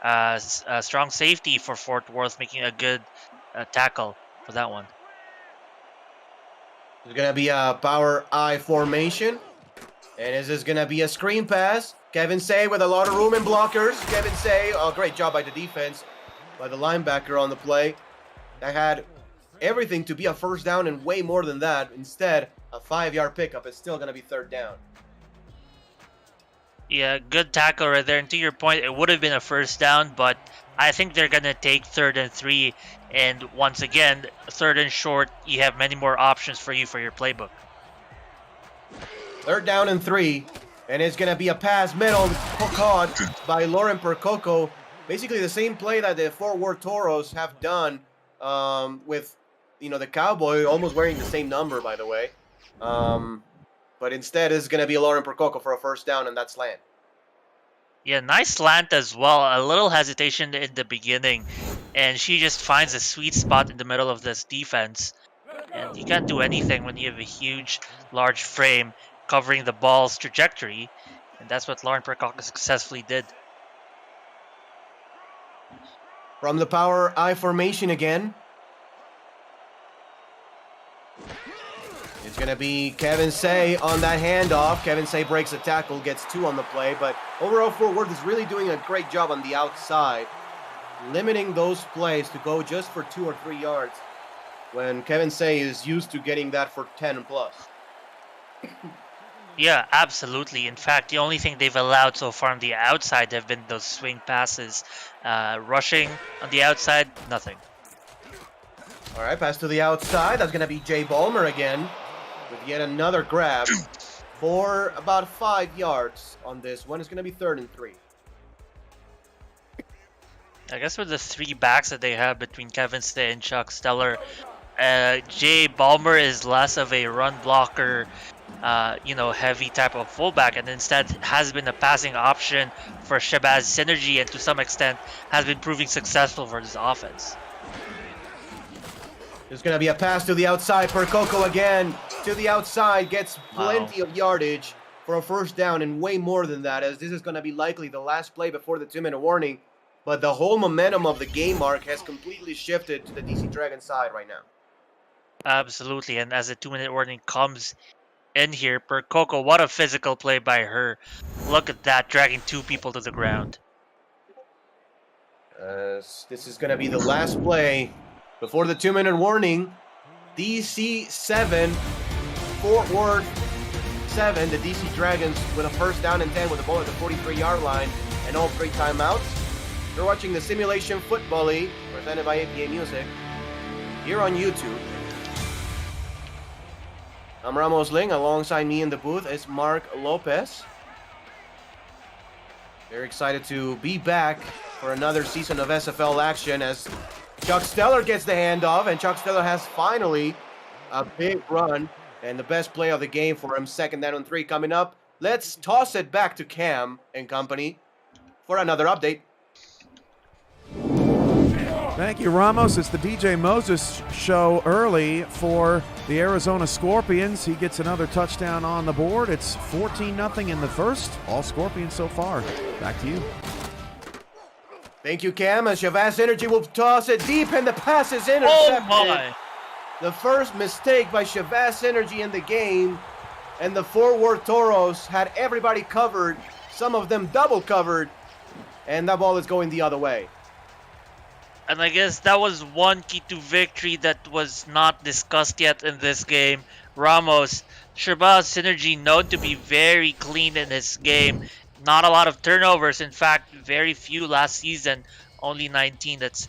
A strong safety for Fort Worth, making a good tackle for that one. There's going to be a power I formation. And this is going to be a screen pass. Kevin Say with a lot of room and blockers. Kevin Say, great job by the defense, by the linebacker on the play. That had everything to be a first down and way more than that. Instead, a 5-yard pickup is still going to be 3rd down. Yeah, good tackle right there. And to your point, it would have been a first down, but I think they're going to take 3rd and 3. And once again, 3rd and short, you have many more options for you for your playbook. 3rd down and 3. And it's going to be a pass middle caught by Lauren Percoco. Basically the same play that the Fort Worth Toros have done with, the Cowboy, almost wearing the same number, by the way. But instead, it's going to be Lauren Percoco for a first down, and that's slant. Yeah, nice slant as well. A little hesitation in the beginning, and she just finds a sweet spot in the middle of this defense. And you can't do anything when you have a huge, large frame covering the ball's trajectory, and that's what Lauren Percoco successfully did. From the power I formation again. It's going to be Kevin Say on that handoff. Kevin Say breaks a tackle, gets 2 on the play. But overall, Fort Worth is really doing a great job on the outside, limiting those plays to go just for 2 or 3 yards when Kevin Say is used to getting that for 10 and plus. Yeah, absolutely. In fact, the only thing they've allowed so far on the outside have been those swing passes. Rushing on the outside, nothing. All right, pass to the outside. That's going to be Jay Ballmer again with yet another grab for about 5 yards on this one. It's going to be 3rd and 3. I guess with the 3 backs that they have between Kevin Stay and Chuck Stellar, Jay Ballmer is less of a run blocker, heavy type of fullback, and instead has been a passing option for Shabazz Synergy, and to some extent has been proving successful for this offense. There's going to be a pass to the outside. Percoco again to the outside, gets plenty of yardage for a first down and way more than that, as this is going to be likely the last play before the 2-minute warning. But the whole momentum of the game, Mark, has completely shifted to the DC Dragons side right now. Absolutely, and as the 2-minute warning comes in here, Percoco, what a physical play by her. Look at that, dragging 2 people to the ground. This is going to be the last play before the 2-minute warning. DC 7, Fort Worth 7. The DC Dragons with a first down and 10 with the ball at the 43-yard line and all 3 timeouts. You're watching the Simulation Football League presented by APA Music here on YouTube. I'm Ramos Ling. Alongside me in the booth is Mark Lopez. Very excited to be back for another season of SFL action as Chuck Steller gets the handoff, and Chuck Steller has finally a big run and the best play of the game for him. 2nd down and 3 coming up. Let's toss it back to Cam and company for another update. Thank you, Ramos. It's the DJ Moses show early for the Arizona Scorpions. He gets another touchdown on the board. It's 14-0 in the first. All Scorpions so far. Back to you. Thank you, Cam. And Shavas Energy will toss it deep, and the pass is intercepted. Oh my! The first mistake by Shavas Energy in the game, and the Fort Worth Toros had everybody covered, some of them double covered, and that ball is going the other way. And I guess that was one key to victory that was not discussed yet in this game. Ramos, Shabazz Synergy known to be very clean in his game. Not a lot of turnovers. In fact, very few last season. Only 19. That's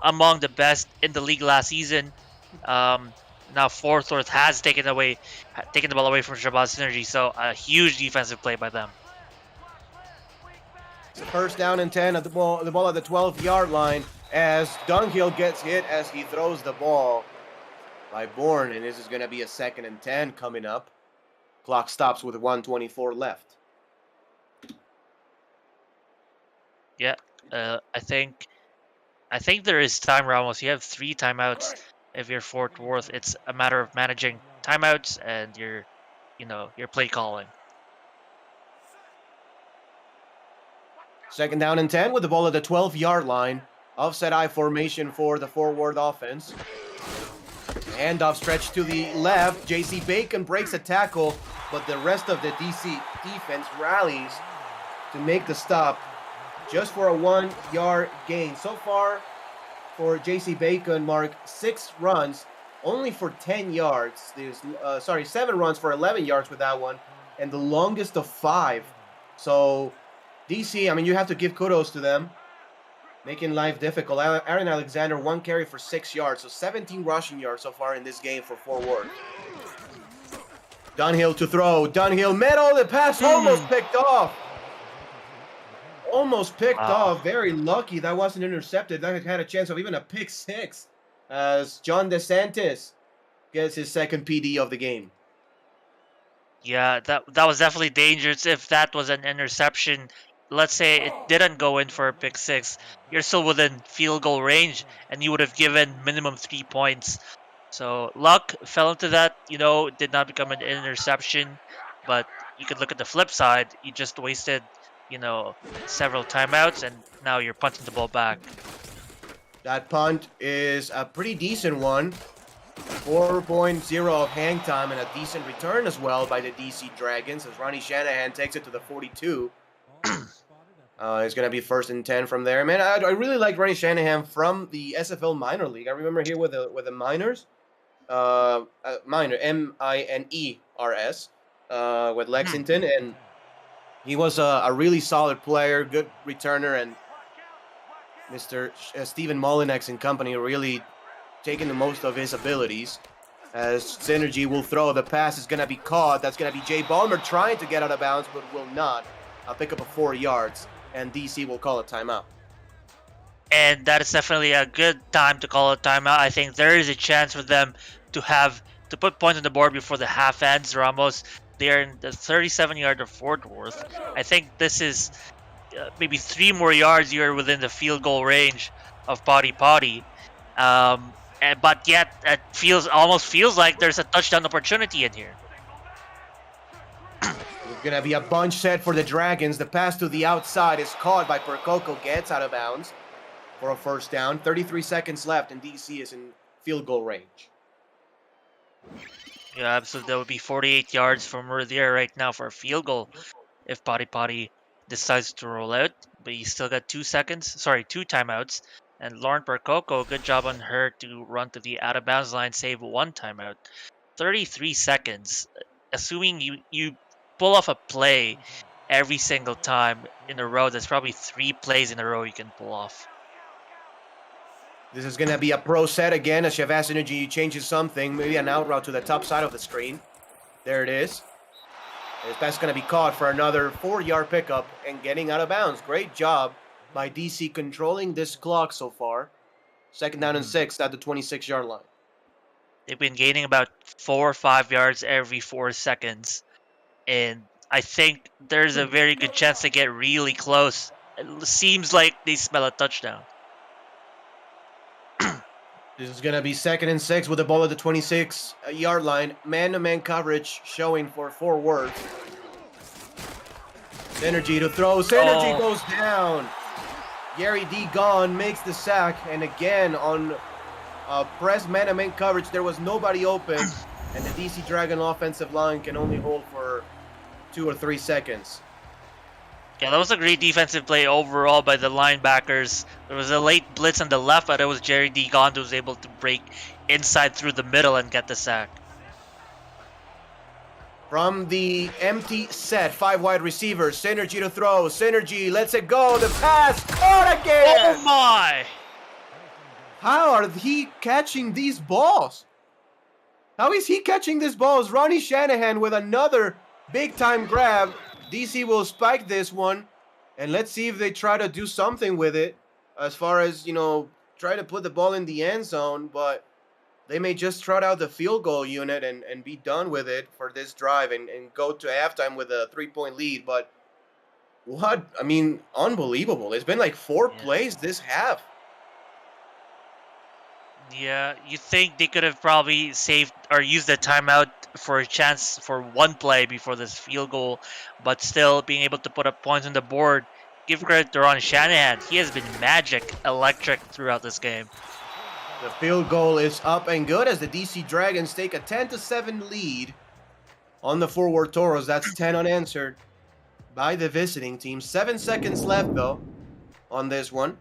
among the best in the league last season. Now Fort Worth has taken the ball away from Shabazz Synergy. So a huge defensive play by them. First down and 10 at the ball at the 12-yard line as Dunhill gets hit as he throws the ball by Bourne, and this is going to be a 2nd and 10 coming up. Clock stops with 1:24 left. Yeah, I think there is time, Ramos. You have 3 timeouts if you're Fort Worth. It's a matter of managing timeouts and your play calling. 2nd down and 10 with the ball at the 12-yard line. Offset I formation for the Fort Worth offense. Handoff stretch to the left. JC Bacon breaks a tackle, but the rest of the DC defense rallies to make the stop just for a 1-yard gain. So far for JC Bacon, Mark, 6 runs, only for 10 yards. There's 7 runs for 11 yards with that one, and the longest of 5. So DC, I mean, you have to give kudos to them, making life difficult. Aaron Alexander, 1 carry for 6 yards, so 17 rushing yards so far in this game for Fort Worth. Dunhill to throw. Dunhill middle, the pass almost picked off. Almost picked off. Very lucky that wasn't intercepted. That had a chance of even a pick 6 as John DeSantis gets his 2nd PD of the game. Yeah, that was definitely dangerous. If that was an interception, let's say it didn't go in for a pick 6, you're still within field goal range, and you would have given minimum 3 points. So luck fell into that. Did not become an interception, but you could look at the flip side. You just wasted several timeouts, and now you're punting the ball back. That punt is a pretty decent one. 4.0 of hang time and a decent return as well by the DC Dragons as Ronnie Shanahan takes it to the 42. It's going to be 1st and 10 from there. Man, I really like Ronnie Shanahan from the SFL minor league. I remember here with the minors. Minor, M-I-N-E-R-S, with Lexington, and he was a really solid player, good returner, and Mr. Stephen Molinex and company really taking the most of his abilities. As Synergy will throw, the pass is going to be caught. That's going to be Jay Ballmer trying to get out of bounds, but will not. I'll pick up a 4 yards, and DC will call a timeout. And that is definitely a good time to call a timeout. I think there is a chance for them to put points on the board before the half ends. Ramos, they are in the 37-yard of Fort Worth. I think this is maybe 3 more yards. You're within the field goal range of Potty. But yet it almost feels like there's a touchdown opportunity in here. It's going to be a bunch set for the Dragons. The pass to the outside is caught by Percoco, gets out of bounds for a 1st down. 33 seconds left, and DC is in field goal range. Yeah, so that would be 48 yards from where they are right now for a field goal if Potty decides to roll out. But you still got 2 timeouts. And Lauren Percoco, good job on her to run to the out of bounds line, save one timeout. 33 seconds. Assuming you pull off a play every single time in a row, that's probably 3 plays in a row you can pull off. This is going to be a pro set again as Chevas Energy changes something. Maybe an out route to the top side of the screen. There it is. That's going to be caught for another 4-yard pickup and getting out of bounds. Great job by DC controlling this clock so far. 2nd down and 6 at the 26-yard line. They've been gaining about 4 or 5 yards every 4 seconds. And I think there's a very good chance to get really close. It seems like they smell a touchdown. This is going to be 2nd and 6 with the ball at the 26-yard line. Man-to-man coverage showing for forward. Synergy to throw. Synergy goes down. Gary D. Gone makes the sack. And again, on press man-to-man coverage, there was nobody open. And the DC Dragon offensive line can only hold for 2 or 3 seconds. Yeah, that was a great defensive play overall by the linebackers. There was a late blitz on the left, but it was Jerry D. Gond who was able to break inside through the middle and get the sack. From the empty set, 5 wide receivers. Synergy to throw. Synergy lets it go. The pass caught again. Oh my! How are he catching these balls? How is he catching these balls? Ronnie Shanahan with another big-time grab. DC will spike this one, and let's see if they try to do something with it as far as, try to put the ball in the end zone, but they may just trot out the field goal unit and be done with it for this drive and go to halftime with a 3-point lead. But unbelievable. It's been like 4 plays this half. Yeah, you think they could have probably saved or used the timeout for a chance for 1 play before this field goal, but still being able to put up points on the board. Give credit to Ron Shanahan. He has been electric throughout this game. The field goal is up and good as the DC Dragons take a 10-7 lead on the Forward Toros. That's 10 unanswered by the visiting team. 7 seconds left, though, on this one.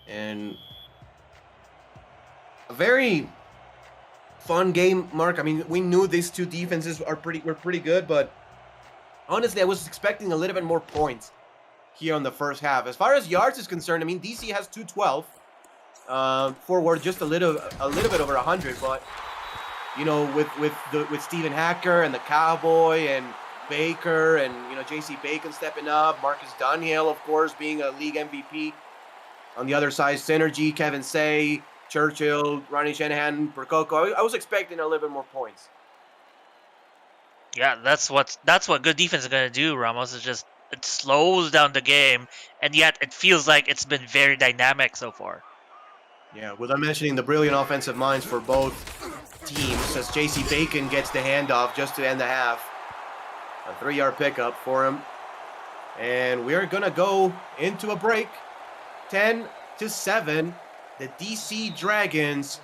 And a very fun game, Mark. I mean, we knew these two defenses were pretty good, but honestly, I was expecting a little bit more points here on the first half. As far as yards is concerned, I mean, DC has 212. Forward just a little bit over 100, but with Stephen Hacker and the Cowboy and Baker and JC Bacon stepping up, Marcus Dunhill, of course, being a league MVP. On the other side, Synergy, Kevin Say, Churchill, Ronnie Shanahan, Percoco. I was expecting a little bit more points. Yeah, that's what good defense is gonna do, Ramos. Is just it slows down the game, and yet it feels like it's been very dynamic so far. Yeah, without mentioning the brilliant offensive minds for both teams, as JC Bacon gets the handoff just to end the half. A 3-yard pickup for him. And we're gonna go into a break. 10-7. The DC Dragons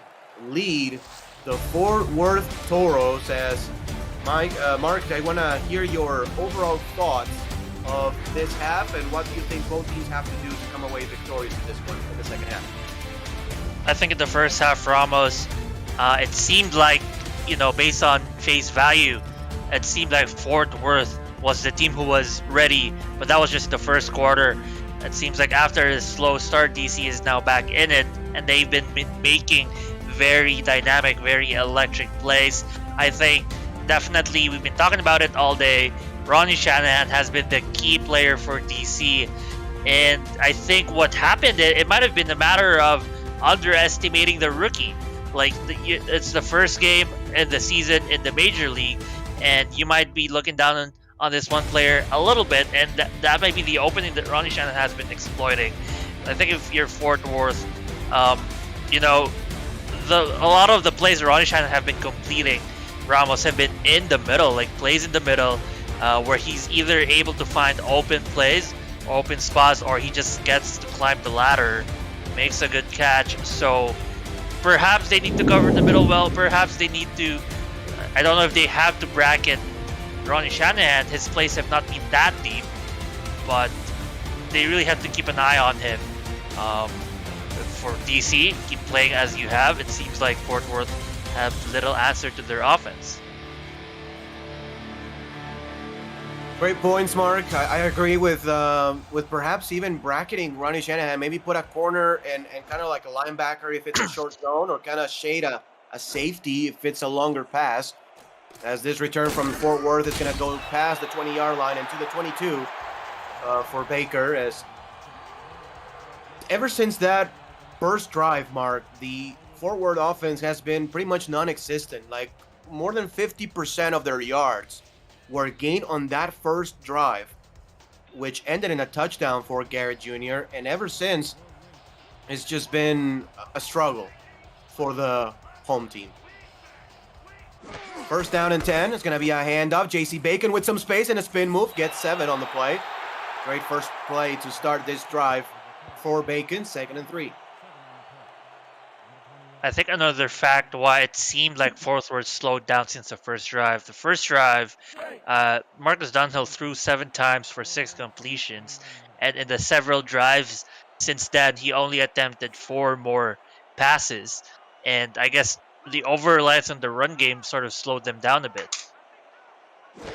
lead the Fort Worth Toros. As Mark, I want to hear your overall thoughts of this half and what you think both teams have to do to come away victorious in this one in the second half. I think in the first half, Ramos, it seemed like, based on face value, it seemed like Fort Worth was the team who was ready, but that was just the first quarter. It seems like after a slow start, DC is now back in it, and they've been making very dynamic, very electric plays. I think definitely we've been talking about it all day. Ronnie Shanahan has been the key player for DC, and I think what happened, it might have been a matter of underestimating the rookie. Like, it's the first game in the season in the Major League, and you might be looking down on this one player a little bit, and that might be the opening that Ronnie Shanahan has been exploiting. I think if you're Fort Worth, a lot of the plays that Ronnie Shanahan have been completing, Ramos, have been in the middle, like plays in the middle, where he's either able to find open plays, or open spots, or he just gets to climb the ladder, makes a good catch. So perhaps they need to cover the middle well, perhaps they need to, I don't know if they have to bracket Ronnie Shanahan. His plays have not been that deep, but they really have to keep an eye on him. For DC, keep playing as you have. It seems like Fort Worth have little answer to their offense. Great points, Mark. I agree with perhaps even bracketing Ronnie Shanahan. Maybe put a corner and kind of like a linebacker if it's a short zone, or kind of shade a safety if it's a longer pass. As this return from Fort Worth is going to go past the 20-yard line and to the 22 for Baker. As ever since that first drive, Mark, the Fort Worth offense has been pretty much non-existent. Like more than 50% of their yards were gained on that first drive, which ended in a touchdown for Garrett Jr. And ever since, it's just been a struggle for the home team. First down and 10. It's going to be a handoff. J.C. Bacon with some space and a spin move. Gets 7 on the play. Great first play to start this drive for Bacon. 2nd and 3. I think another fact why it seemed like Fort Worth slowed down since the first drive. The first drive, Marcus Dunhill threw 7 times for 6 completions. And in the several drives since then, he only attempted 4 more passes. And I guess the over-reliance on the run game sort of slowed them down a bit.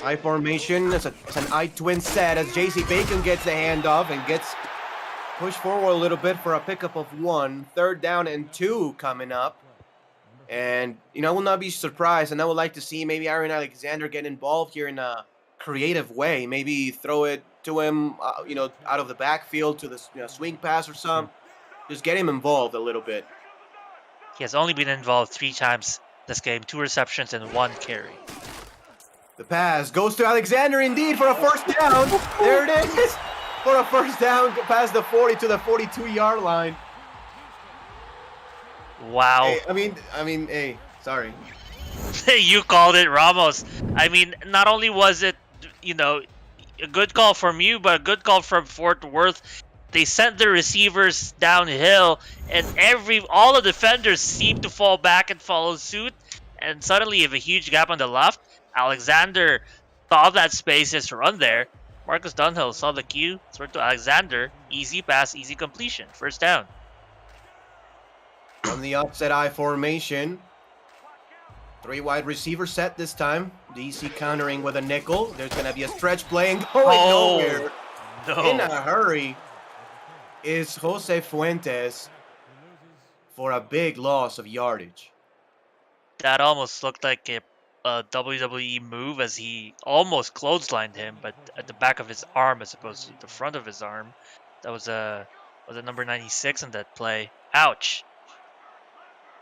I formation. It's an I-twin set as J.C. Bacon gets the handoff and gets pushed forward a little bit for a pickup of 1. 3rd down and 2 coming up. And, I will not be surprised, and I would like to see maybe Aaron Alexander get involved here in a creative way. Maybe throw it to him, out of the backfield to the swing pass or something. Just get him involved a little bit. He has only been involved 3 times this game, 2 receptions and 1 carry. The pass goes to Alexander indeed for a first down. There it is. For a first down past the 40 to the 42-yard line. Wow. Hey, I mean, hey, sorry. You called it, Ramos. I mean, not only was it, a good call from you, but a good call from Fort Worth. They sent the receivers downhill, and all the defenders seemed to fall back and follow suit. And suddenly, you have a huge gap on the left. Alexander saw that space, just run there. Marcus Dunhill saw the cue, threw to Alexander. Easy pass, easy completion. First down. From the offset I formation. 3 wide receiver set this time. DC countering with a nickel. There's going to be a stretch play and going nowhere. No. In a hurry is Jose Fuentes for a big loss of yardage. That almost looked like a WWE move, as he almost clotheslined him, but at the back of his arm as opposed to the front of his arm. That was a number 96 in that play. Ouch.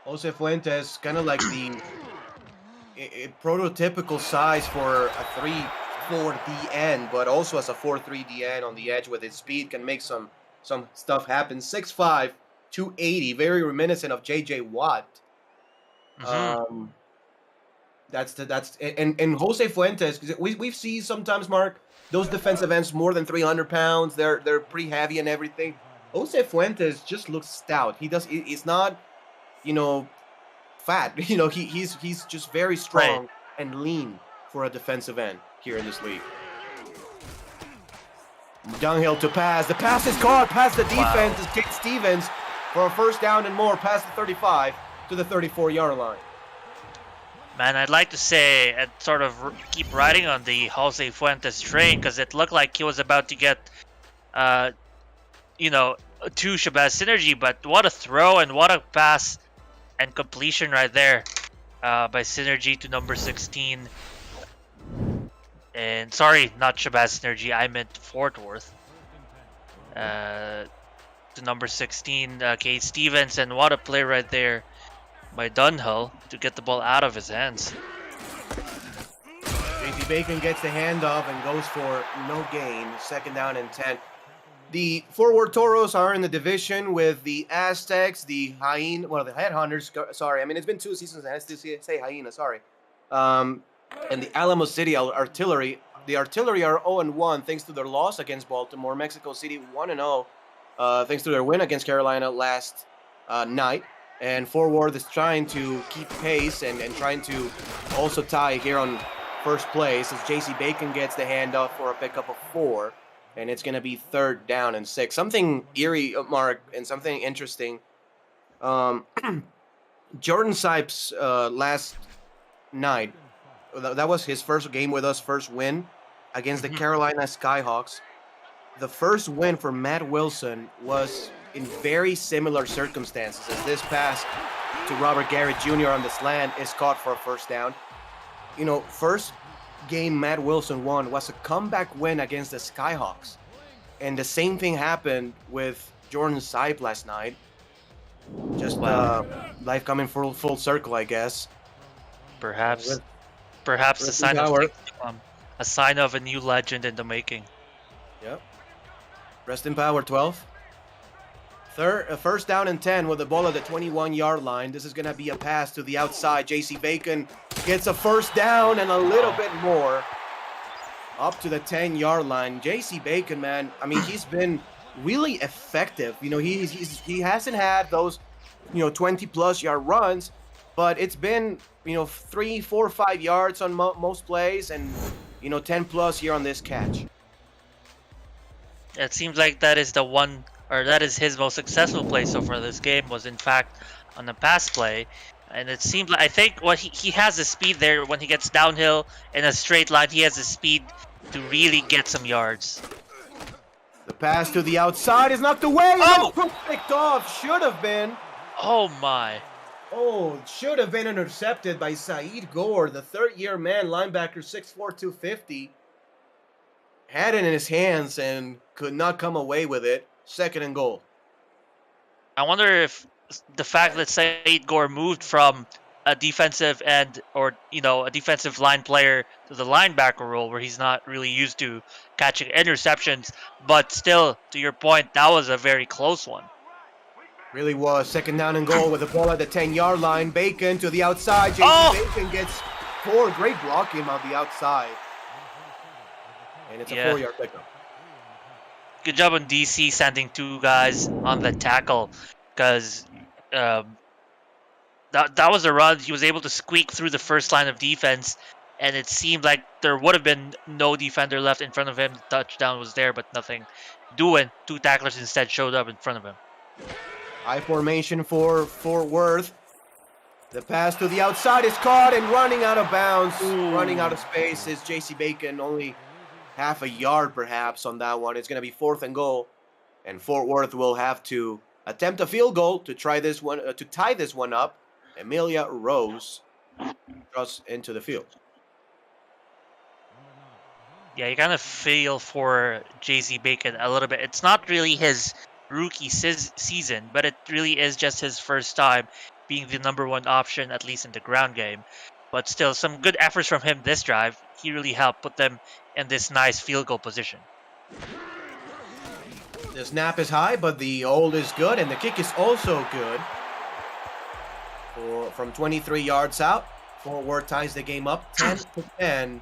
Jose Fuentes, kind of like the prototypical size for a 3-4 DN, but also as a 4-3 DN on the edge with his speed, can make some stuff happen. 6'5", 280, very reminiscent of J.J. Watt. Mm-hmm. And Jose Fuentes, we've seen sometimes, Mark, those defensive ends more than 300 pounds. They're pretty heavy and everything. Jose Fuentes just looks stout. He's not, fat. He's just very strong and lean for a defensive end here in this league. Dunhill to pass. The pass is caught past the defense. It's Kate Stevens for a first down and more past the 35 to the 34-yard line. Man, I'd like to say and sort of keep riding on the Jose Fuentes train, because it looked like he was about to get, 2 Shabazz synergy, but what a throw and what a pass and completion right there by Synergy to number 16. And sorry, not Shabazz synergy, I meant Fort Worth. To number 16, Kate Stevens, and what a play right there by Dunhill to get the ball out of his hands. J.C. Bacon gets the handoff and goes for no gain. 2nd down and 10. The Fort Worth Toros are in the division with the Aztecs, the Headhunters. Sorry, it's been 2 seasons. I have to say Hyena. Sorry. And the Alamo City Artillery. The Artillery are 0-1 thanks to their loss against Baltimore. Mexico City 1-0 thanks to their win against Carolina last night. And Fort Worth is trying to keep pace and trying to also tie here on first place as J.C. Bacon gets the handoff for a pickup of 4. and it's going to be 3rd down and 6. Something eerie, Mark, and something interesting. Jordan Sipes last night, that was his first game with us, first win against the Carolina Skyhawks. The first win for Matt Wilson was in very similar circumstances as this pass to Robert Garrett Jr. on the slant is caught for a first down. You know, first game Matt Wilson won was a comeback win against the Skyhawks. And the same thing happened with Jordan Sipe last night. Just life coming full circle, I guess. Perhaps a sign of a new legend in the making. Yep. Rest in power, 12. First down and 10 with the ball at the 21-yard line. This is going to be a pass to the outside. J.C. Bacon gets a first down and a little bit more up to the 10-yard line. J.C. Bacon, man, I mean, he's been really effective. You know, he hasn't had those, 20-plus yard runs, but it's been, 3, 4, 5 yards on most plays and, 10-plus here on this catch. It seems like that is his most successful play so far this game was in fact on the pass play. And it seems like, I think he has the speed there when he gets downhill in a straight line. He has the speed to really get some yards. The pass to the outside is knocked away. Oh! Picked off. Should have been. Oh, my. Oh, should have been intercepted by Saeed Gore, the third-year man, linebacker, 6'4", 250. Had it in his hands and could not come away with it. 2nd and goal. I wonder if the fact that Saeed Gore moved from a defensive end or, a defensive line player to the linebacker role where he's not really used to catching interceptions, but still, to your point, that was a very close one. Really was. 2nd down and goal with the ball at the 10-yard line. Bacon to the outside. J.C. Bacon gets 4. Great blocking on the outside. And it's a 4-yard pickup. Good job on DC sending 2 guys on the tackle because that was a run. He was able to squeak through the first line of defense, and it seemed like there would have been no defender left in front of him. The touchdown was there, but nothing doing. 2 tacklers instead showed up in front of him. High formation for Fort Worth. The pass to the outside is caught and running out of bounds. Running out of space is J.C. Bacon. Only half a yard perhaps on that one. It's going to be 4th and goal. And Fort Worth will have to attempt a field goal to try this one to tie this one up. Emilia Rose draws into the field. Yeah, you kind of feel for J.C. Bacon a little bit. It's not really his rookie season, but it really is just his first time being the number 1 option, at least in the ground game. But still, some good efforts from him this drive. He really helped put them in this nice field goal position. The snap is high, but the hold is good, and the kick is also good. From 23 yards out, Fort Worth ties the game up 10-10.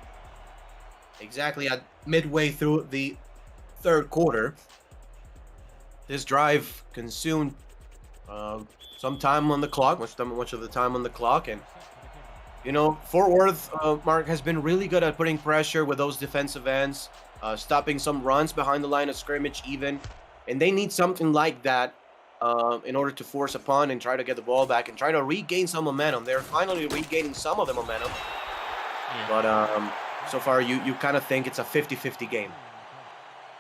Exactly at midway through the 3rd quarter. This drive consumed some time on the clock, much of the time on the clock, and Fort Worth, Mark, has been really good at putting pressure with those defensive ends, stopping some runs behind the line of scrimmage even, and they need something like that in order to force a punt and try to get the ball back and try to regain some momentum. They're finally regaining some of the momentum, but so far you kind of think it's a 50-50 game.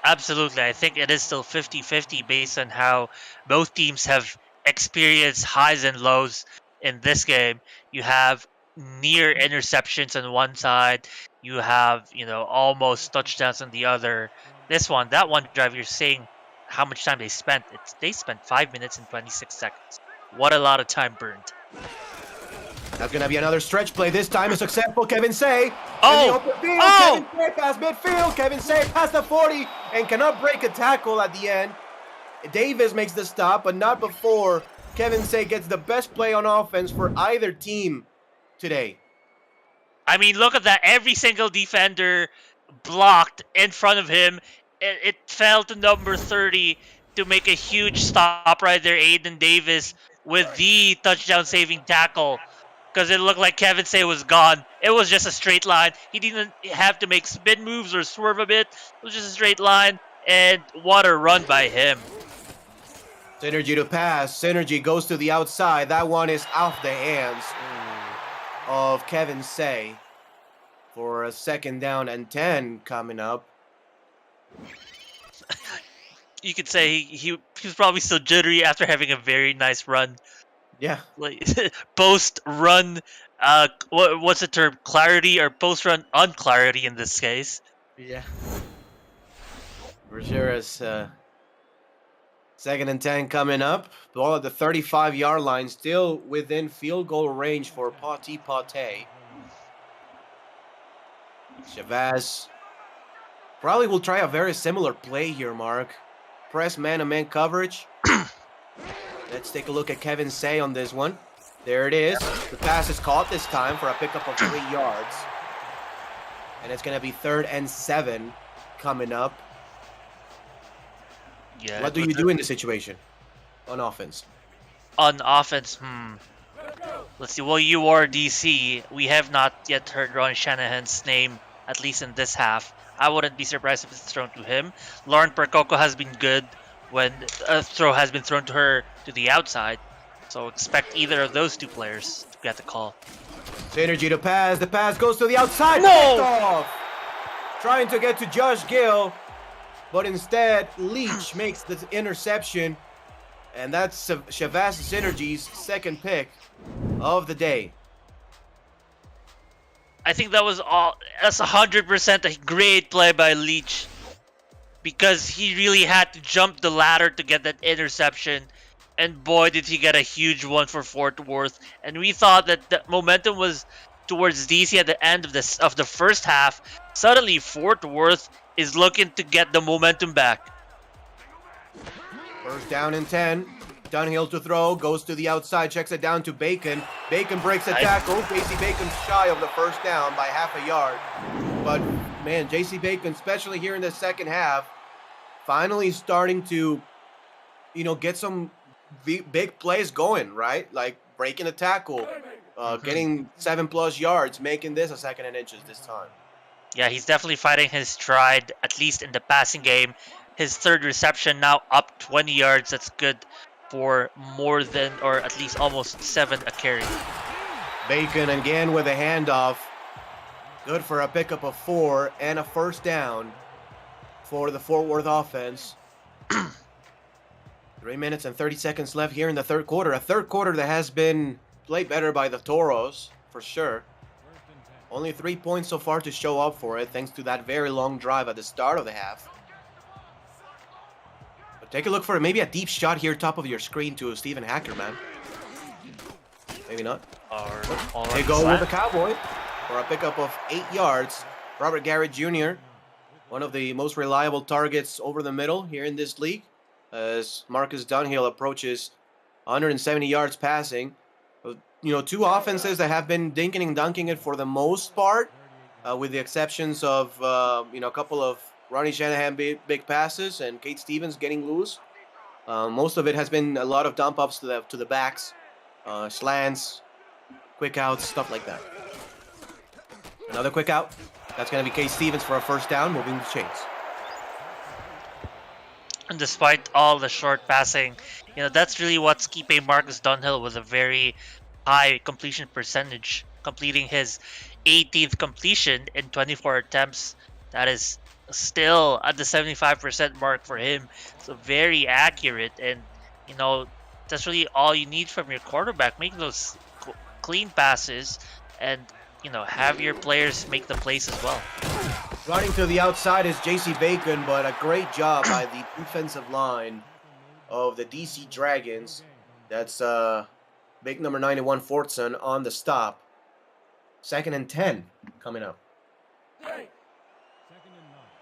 Absolutely. I think it is still 50-50 based on how both teams have experienced highs and lows in this game. You have near interceptions on one side. You have, almost touchdowns on the other. That one drive, you're saying how much time they spent. They spent 5 minutes and 26 seconds. What a lot of time burned. That's going to be another stretch play. This time a successful Kevin Say. Oh! In the open field. Kevin Say past midfield. Kevin Say past the 40 and cannot break a tackle at the end. Davis makes the stop, but not before Kevin Say gets the best play on offense for either team today. I mean, look at that. Every single defender blocked in front of him. It fell to number 30 to make a huge stop right there. Aiden Davis with the touchdown-saving tackle. Because it looked like Kevin Say was gone. It was just a straight line. He didn't have to make spin moves or swerve a bit. It was just a straight line. and what a run by him. Synergy to pass. Synergy goes to the outside. That one is off the hands of Kevin Say for a 2nd down and 10 coming up. You could say he was probably still jittery after having a very nice run. Yeah. Like post-run, what's the term? Clarity or post-run unclarity in this case. Yeah. For sure, as 2nd and 10 coming up. Ball at the 35-yard line, still within field goal range for Pati Pate. Chavez probably will try a very similar play here, Mark. Press man-to-man coverage. Let's take a look at Kevin Say on this one. There it is. The pass is caught this time for a pickup of 3 yards. And it's going to be 3rd and 7 coming up. Yeah. What do you do in this situation on offense? On offense, let's see. Well, you are DC. We have not yet heard Ron Shanahan's name, at least in this half. I wouldn't be surprised if it's thrown to him. Lauren Percoco has been good when a throw has been thrown to her to the outside. So expect either of those 2 players to get the call. Synergy to pass. The pass goes to the outside. No! Picked off. Trying to get to Josh Gill, but instead Leach makes the interception, and that's Chavez Synergy's 2nd pick of the day. I think that's 100% a great play by Leach, because he really had to jump the ladder to get that interception, and boy did he get a huge one for Fort Worth. And we thought that the momentum was towards DC at the end of the first half. Suddenly Fort Worth is looking to get the momentum back. 1st down and 10. Dunhill to throw, goes to the outside, checks it down to Bacon. Bacon breaks a tackle. JC Bacon shy of the 1st down by half a yard. But man, JC Bacon, especially here in the 2nd half, finally starting to, get some big plays going, right? Like breaking a tackle, getting 7+ yards, making this a 2nd and inches this time. Yeah, he's definitely fighting his stride, at least in the passing game. His 3rd reception now up 20 yards. That's good for more than, or at least almost 7 a carry. Bacon again with a handoff. Good for a pickup of 4 and a 1st down for the Fort Worth offense. 3 minutes and 30 seconds left here in the 3rd quarter. A 3rd quarter that has been played better by the Toros, for sure. Only 3 points so far to show up for it, thanks to that very long drive at the start of the half. But take a look for maybe a deep shot here, top of your screen, to Stephen Hacker, man. Maybe not. They go with the Cowboy for a pickup of 8 yards. Robert Garrett Jr., one of the most reliable targets over the middle here in this league, as Marcus Dunhill approaches 170 yards passing. 2 offenses that have been dinking and dunking it for the most part, with the exceptions of, a couple of Ronnie Shanahan big passes and Kate Stevens getting loose. Most of it has been a lot of dump ups to the backs, slants, quick outs, stuff like that. Another quick out. That's going to be Kate Stevens for a 1st down, moving the chains. And despite all the short passing, that's really what's keeping Marcus Dunhill with a very high completion percentage, completing his 18th completion in 24 attempts. That is still at the 75% mark for him. So very accurate, and that's really all you need from your quarterback. Make those clean passes, and have your players make the plays as well. Running to the outside is JC Bacon, but a great job by the defensive line of the DC Dragons. That's big number 91 Fortson on the stop. 2nd and 10 coming up.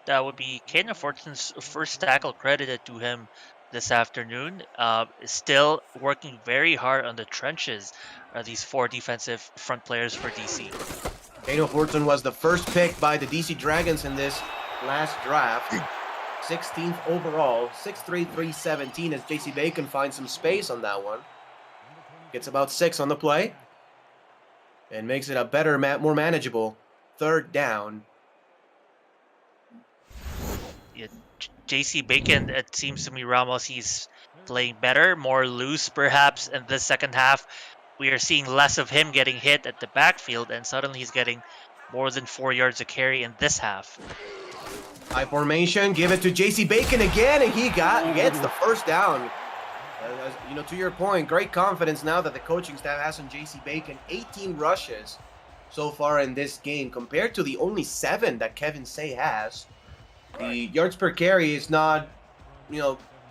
That would be Kaden Fortson's 1st tackle credited to him this afternoon. Still working very hard on the trenches. These 4 defensive front players for DC. Kaden Fortson was the 1st pick by the DC Dragons in this last draft. 16th overall, 6'3", 317 as JC Bacon finds some space on that one. Gets about 6 on the play. And makes it a better, more manageable 3rd down. Yeah, JC Bacon, it seems to me, Ramos, he's playing better, more loose perhaps in the second half. We are seeing less of him getting hit at the backfield, and suddenly he's getting more than 4 yards a carry in this half. High formation, give it to JC Bacon again, and he gets the first down. To your point, great confidence now that the coaching staff has on JC Bacon. 18 rushes so far in this game compared to the only 7 that Kevin Say has. The yards per carry is not,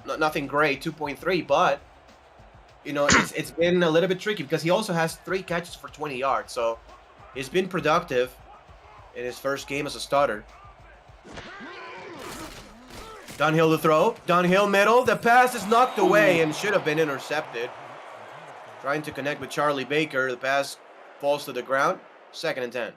nothing great, 2.3, but it's been a little bit tricky because he also has 3 catches for 20 yards. So he's been productive in his first game as a starter. Dunhill to throw. Dunhill middle. The pass is knocked away and should have been intercepted. Trying to connect with Charlie Baker. The pass falls to the ground. 2nd and 10.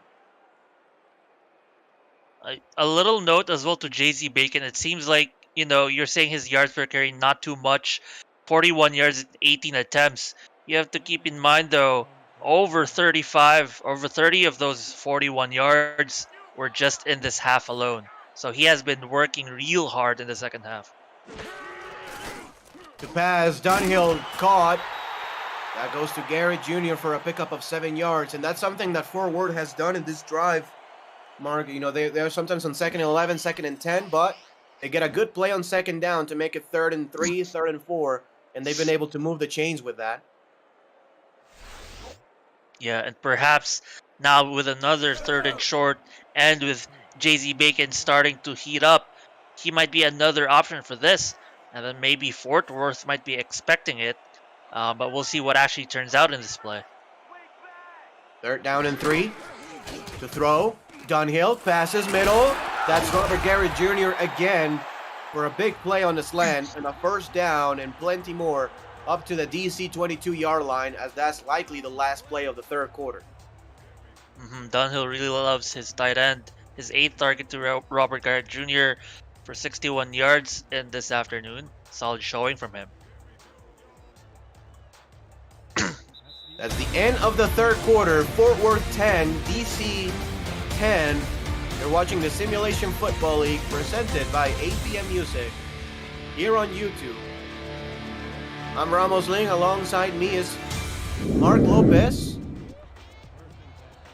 A little note as well to JC Bacon. It seems like, you're saying his yards per carry not too much. 41 yards in 18 attempts. You have to keep in mind, though, over 30 of those 41 yards were just in this half alone. So he has been working real hard in the second half. The pass, Dunhill caught. That goes to Garrett Jr. for a pickup of 7 yards. And that's something that Fort Worth has done in this drive. Mark, they're sometimes on 2nd and 11, 2nd and 10, but they get a good play on 2nd down to make it 3rd and 3, 3rd and 4. And they've been able to move the chains with that. Yeah, and perhaps now with another 3rd and short and with JC Bacon starting to heat up, he might be another option for this. And then maybe Fort Worth might be expecting it. But we'll see what actually turns out in this play. 3rd down and 3. To throw. Dunhill passes middle. That's Robert Garrett Jr. again for a big play on the slant. And a 1st down and plenty more up to the DC 22-yard line, as that's likely the last play of the 3rd quarter. Dunhill really loves his tight end. His 8th target to Robert Garrett Jr. for 61 yards in this afternoon. Solid showing from him. That's the end of the 3rd quarter. Fort Worth 10, DC 10. You're watching the Simulation Football League presented by APM Music here on YouTube. I'm Ramos Ling. Alongside me is Mark Lopez.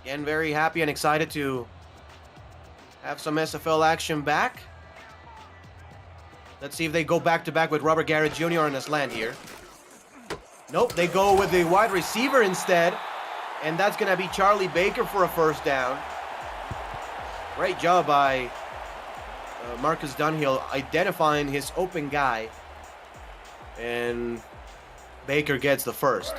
Again, very happy and excited to have some SFL action back. Let's see if they go back-to-back with Robert Garrett Jr. on this land here. Nope, they go with the wide receiver instead. And that's going to be Charlie Baker for a 1st down. Great job by Marcus Dunhill identifying his open guy. And Baker gets the 1st.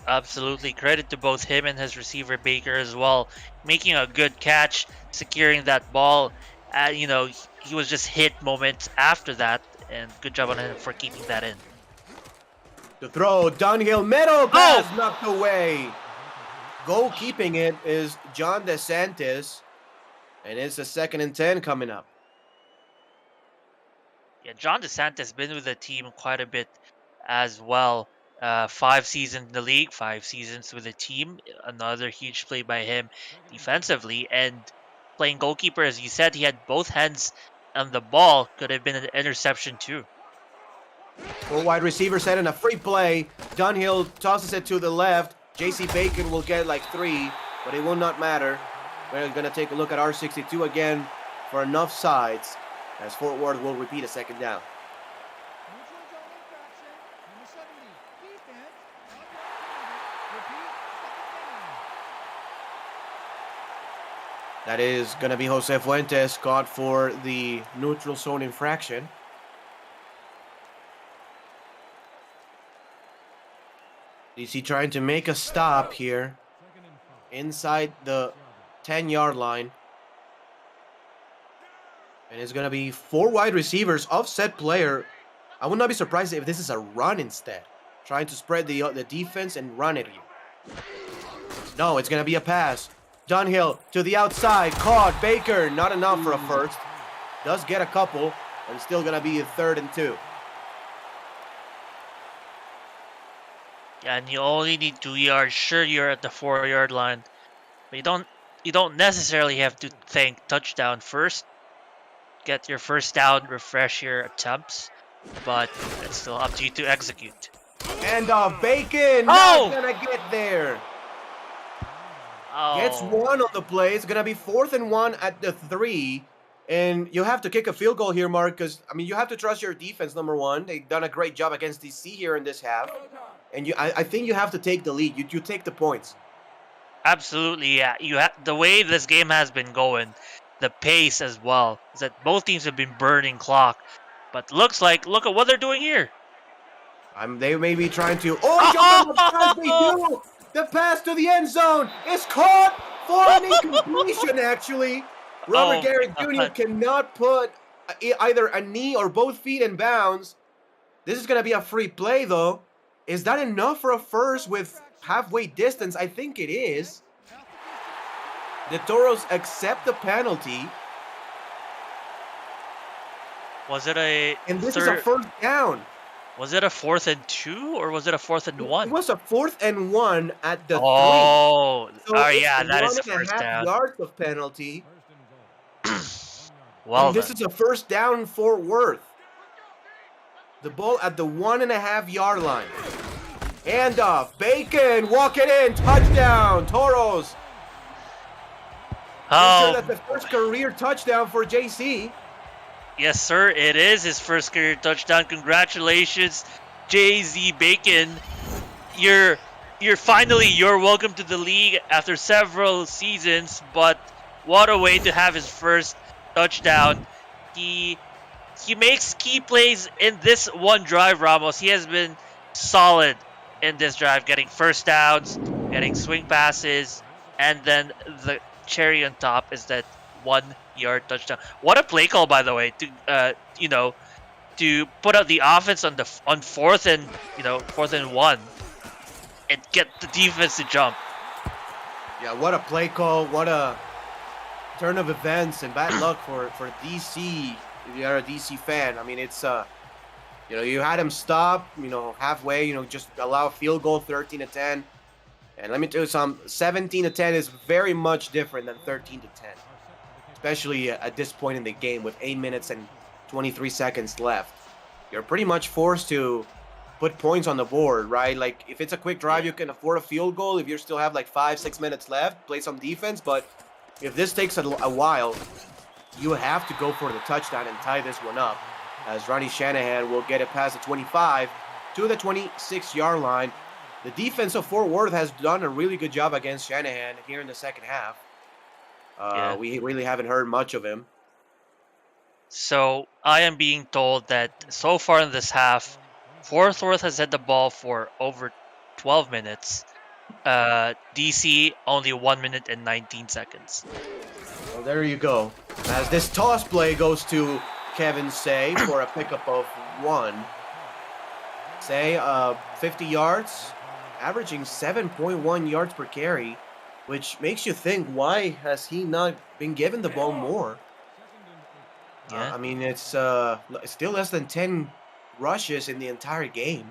Absolutely. Credit to both him and his receiver Baker as well. Making a good catch, securing that ball. He was just hit moments after that. And good job on him for keeping that in. The throw, Dunhill, middle pass knocked away. Goalkeeping it is John DeSantis. And it's a 2nd and 10 coming up. Yeah, John DeSantis has been with the team quite a bit as well. 5 seasons in the league, 5 seasons with the team. Another huge play by him defensively. And playing goalkeeper, as you said, he had both hands on the ball. Could have been an interception too. 4 wide receiver set in a free play. Dunhill tosses it to the left. JC Bacon will get like 3, but it will not matter. We're going to take a look at R62 again for enough sides, as Fort Worth will repeat a 2nd down. That is going to be Jose Fuentes, caught for the neutral zone infraction. DC trying to make a stop here inside the 10-yard line. And it's going to be 4 wide receivers, offset player. I would not be surprised if this is a run instead. Trying to spread the defense and run at you. No, it's going to be a pass. Dunhill to the outside. Caught. Baker, not enough for a 1st. Does get a couple, and still going to be a 3rd and 2. Yeah, and you only need 2 yards. Sure, you're at the 4-yard line, but you don't necessarily have to think touchdown first. get your first down, refresh your attempts, but it's still up to you to execute. And Bacon Oh! not gonna get there. Oh. Gets one on the play. It's gonna be 4th and 1 at the 3. And you have to kick a field goal here, Mark, because I mean you have to trust your defense, number one. They've done a great job against DC here in this half. And I think you have to take the lead. You take the points. Absolutely, yeah. The way this game has been going, the pace as well, is that both teams have been burning clock. But look at what they're doing here. They may be trying to. Oh, jump on the pass, they do. The pass to the end zone is caught for an incompletion. Actually, Robert Garrett Jr. cannot put either a knee or both feet in bounds. This is gonna be a free play, though. Is that enough for a first with halfway distance? I think it is. The Toros accept the penalty. Was it a And this is a first down. Was it a 4th and 2 or was it a 4th and 1? It was a 4th and 1 at the 3. Oh, So yeah, that is the first 1.5 down. yards of penalty. Well, and this is a first down for Worth. The ball at the 1.5 yard line. Hand off. Bacon walking in. Touchdown. Toros. Oh, Sure that's the first career touchdown for JC. yes, sir. It is his first career touchdown. Congratulations, JZ Bacon. You're welcome to the league after several seasons. But what a way to have his first touchdown. He makes key plays in this one drive, Ramos. He has been solid in this drive, getting first downs, getting swing passes, and then the cherry on top is that 1 yard touchdown. What a play call, by the way, to put out the offense on 4th and 1 and get the defense to jump. Yeah, what a play call. What a turn of events, and bad luck for DC. If you're a DC fan, I mean, it's you had him stop, halfway, just allow a field goal, 13-10. And let me tell you something, 17-10 is very much different than 13-10. Especially at this point in the game with 8 minutes and 23 seconds left. You're pretty much forced to put points on the board, right? Like, if it's a quick drive, you can afford a field goal. If you still have like 5-6 minutes left, play some defense. But if this takes a while, you have to go for the touchdown and tie this one up, as Ronnie Shanahan will get it past the 25 to the 26-yard line. The defense of Fort Worth has done a really good job against Shanahan here in the second half. We really haven't heard much of him. So I am being told that so far in this half, Fort Worth has had the ball for over 12 minutes. DC only 1 minute and 19 seconds. Well, there you go. As this toss play goes to Kevin Say for a pickup of 1. Say 50 yards, averaging 7.1 yards per carry, which makes you think, why has he not been given the ball more? Yeah. I mean, it's still less than 10 rushes in the entire game.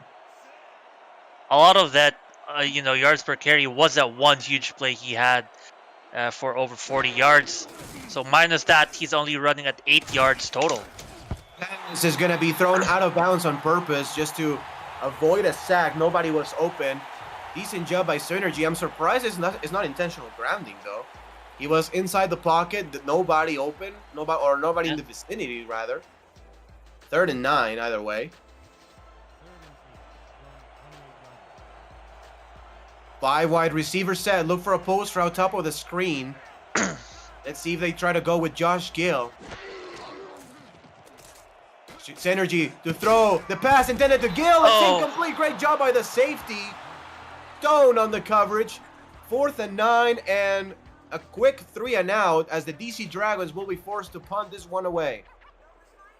A lot of that, yards per carry was that one huge play he had for over 40 yards. So minus that, he's only running at 8 yards total. This is going to be thrown out of bounds on purpose just to avoid a sack. Nobody was open. Decent job by Synergy. I'm surprised it's not intentional grounding, though. He was inside the pocket, nobody open, nobody in the vicinity, rather. 3rd and 9, either way. 5 wide receiver set. Look for a post route top of the screen. Let's see if they try to go with Josh Gill. Synergy to throw. The pass intended to Gill. It's incomplete. Great job by the safety. Stone on the coverage. 4th and 9 and a quick 3 and out as the DC Dragons will be forced to punt this one away.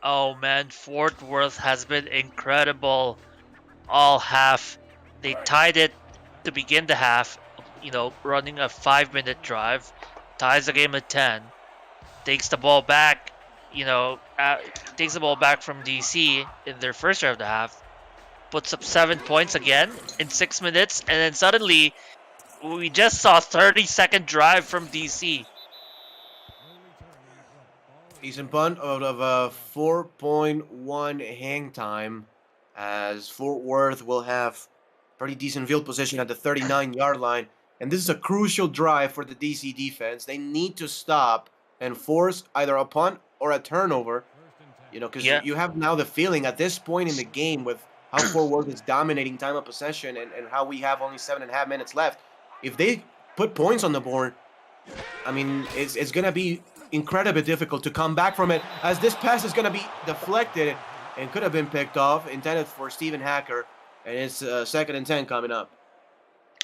Oh man, Fort Worth has been incredible all half. They tied it to begin the half, running a 5-minute drive, ties the game at 10, takes the ball back, takes the ball back from DC in their first drive of the half, puts up 7 points again in 6 minutes, and then suddenly we just saw a 30-second drive from DC. Decent punt out of a 4.1 hang time, as Fort Worth will have pretty decent field position at the 39-yard line. And this is a crucial drive for the DC defense. They need to stop and force either a punt or a turnover. You know, because you have now the feeling at this point in the game with how Fort Worth is dominating time of possession and how we have only 7.5 minutes left. If they put points on the board, I mean, it's going to be incredibly difficult to come back from it, as this pass is going to be deflected and could have been picked off, intended for Steven Hacker, and it's 2nd and 10 coming up.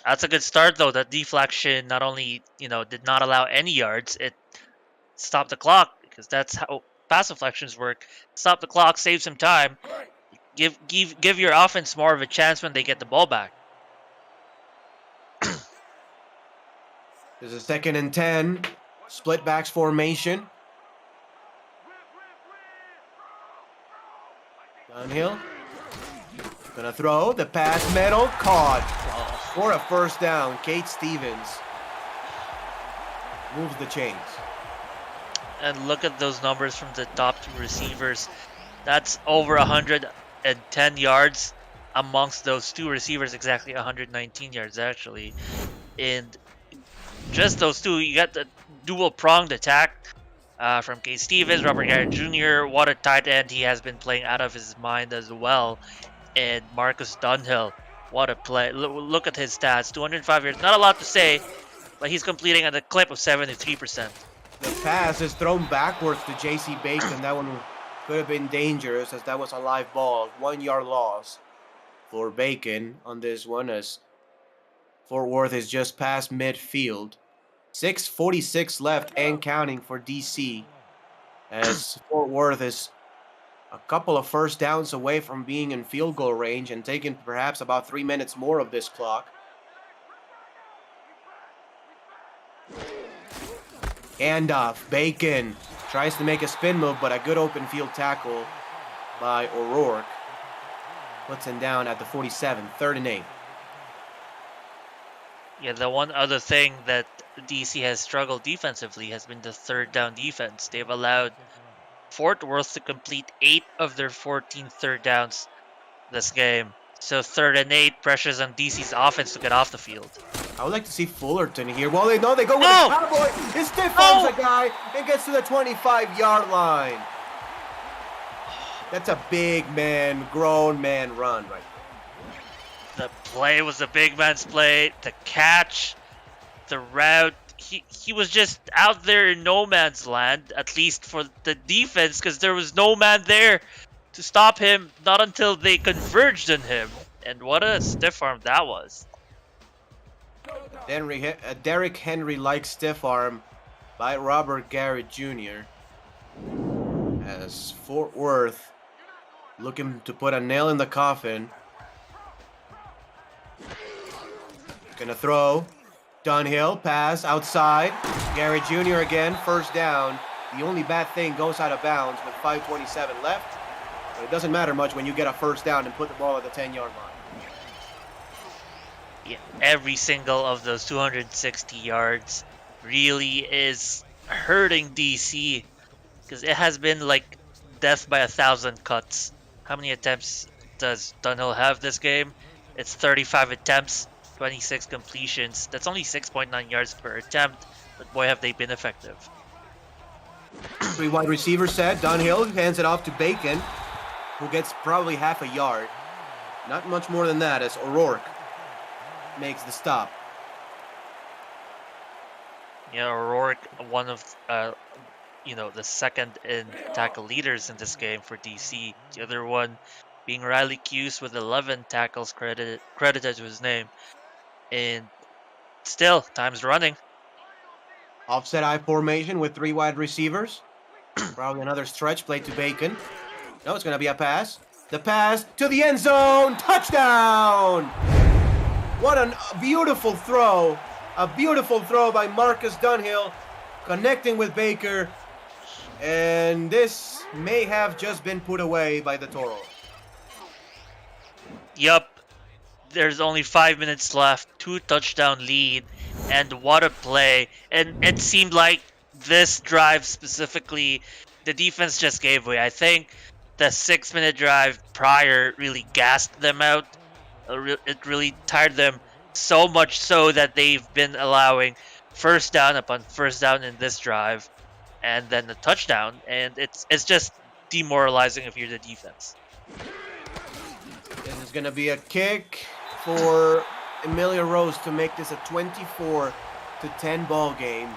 That's a good start, though. That deflection not only, did not allow any yards, it stopped the clock, because that's how pass deflections work. Stop the clock, save some time, give your offense more of a chance when they get the ball back. There's a 2nd and 10, split backs formation. Downhill. Gonna throw the pass, middle, caught for a first down. Kate Stevens moves the chains. And look at those numbers from the top 2 receivers. That's over 110 yards amongst those 2 receivers, exactly 119 yards actually. And just those 2, you got the dual-pronged attack from Kate Stevens, Robert Garrett Jr. What a tight end. He has been playing out of his mind as well. And Marcus Dunhill, what a play. Look at his stats, 205 yards. Not a lot to say, but he's completing at a clip of 73%. The pass is thrown backwards to J.C. Bacon. That one could have been dangerous, as that was a live ball. 1-yard loss for Bacon on this one, as Fort Worth is just past midfield. 6:46 left and counting for DC, as Fort Worth is a couple of first downs away from being in field goal range and taking perhaps about 3 minutes more of this clock. Handoff. Bacon tries to make a spin move, but a good open field tackle by O'Rourke puts him down at the 47, 3rd and 8. Yeah, the one other thing that DC has struggled defensively has been the 3rd down defense. They've allowed Fort Worth to complete 8 of their 14 third downs this game. So 3rd and 8 pressures on DC's offense to get off the field. I would like to see Fullerton here. Well, they go with the cowboy. He stiff arms a guy and gets to the 25-yard line. That's a big man, grown man run right there. The play was a big man's play. The catch, the route. He was just out there in no man's land, at least for the defense, because there was no man there to stop him, not until they converged on him. And what a stiff arm that was. Derrick Henry-like stiff arm by Robert Garrett Jr. as Fort Worth looking to put a nail in the coffin. Gonna throw. Dunhill, pass, outside. Garrett Jr. again, first down. The only bad thing goes out of bounds with 5:27 left. But it doesn't matter much when you get a first down and put the ball at the 10-yard line. Yeah, every single of those 260 yards really is hurting DC, because it has been like death by 1,000 cuts. How many attempts does Dunhill have this game? It's 35 attempts, 26 completions. That's only 6.9 yards per attempt, but boy have they been effective. 3 wide receivers set. Dunhill hands it off to Bacon, who gets probably half a yard. Not much more than that, as O'Rourke makes the stop. Yeah, O'Rourke, one of the second in tackle leaders in this game for DC. The other one being Riley Cuse with 11 tackles credited to his name. And still, time's running. Offset I formation with 3 wide receivers. Probably another stretch play to Bacon. No, it's going to be a pass. The pass to the end zone. Touchdown! What a beautiful throw. A beautiful throw by Marcus Dunhill, connecting with Baker. And this may have just been put away by the Toro. Yup. There's only 5 minutes left. 2 touchdown lead. And what a play. And it seemed like this drive specifically, the defense just gave way. I think the 6-minute drive prior really gassed them out. It really tired them so much so that they've been allowing first down upon first down in this drive, and then the touchdown, and it's just demoralizing if you're the defense. This is going to be a kick for Emilia Rose to make this a 24-10 ball game.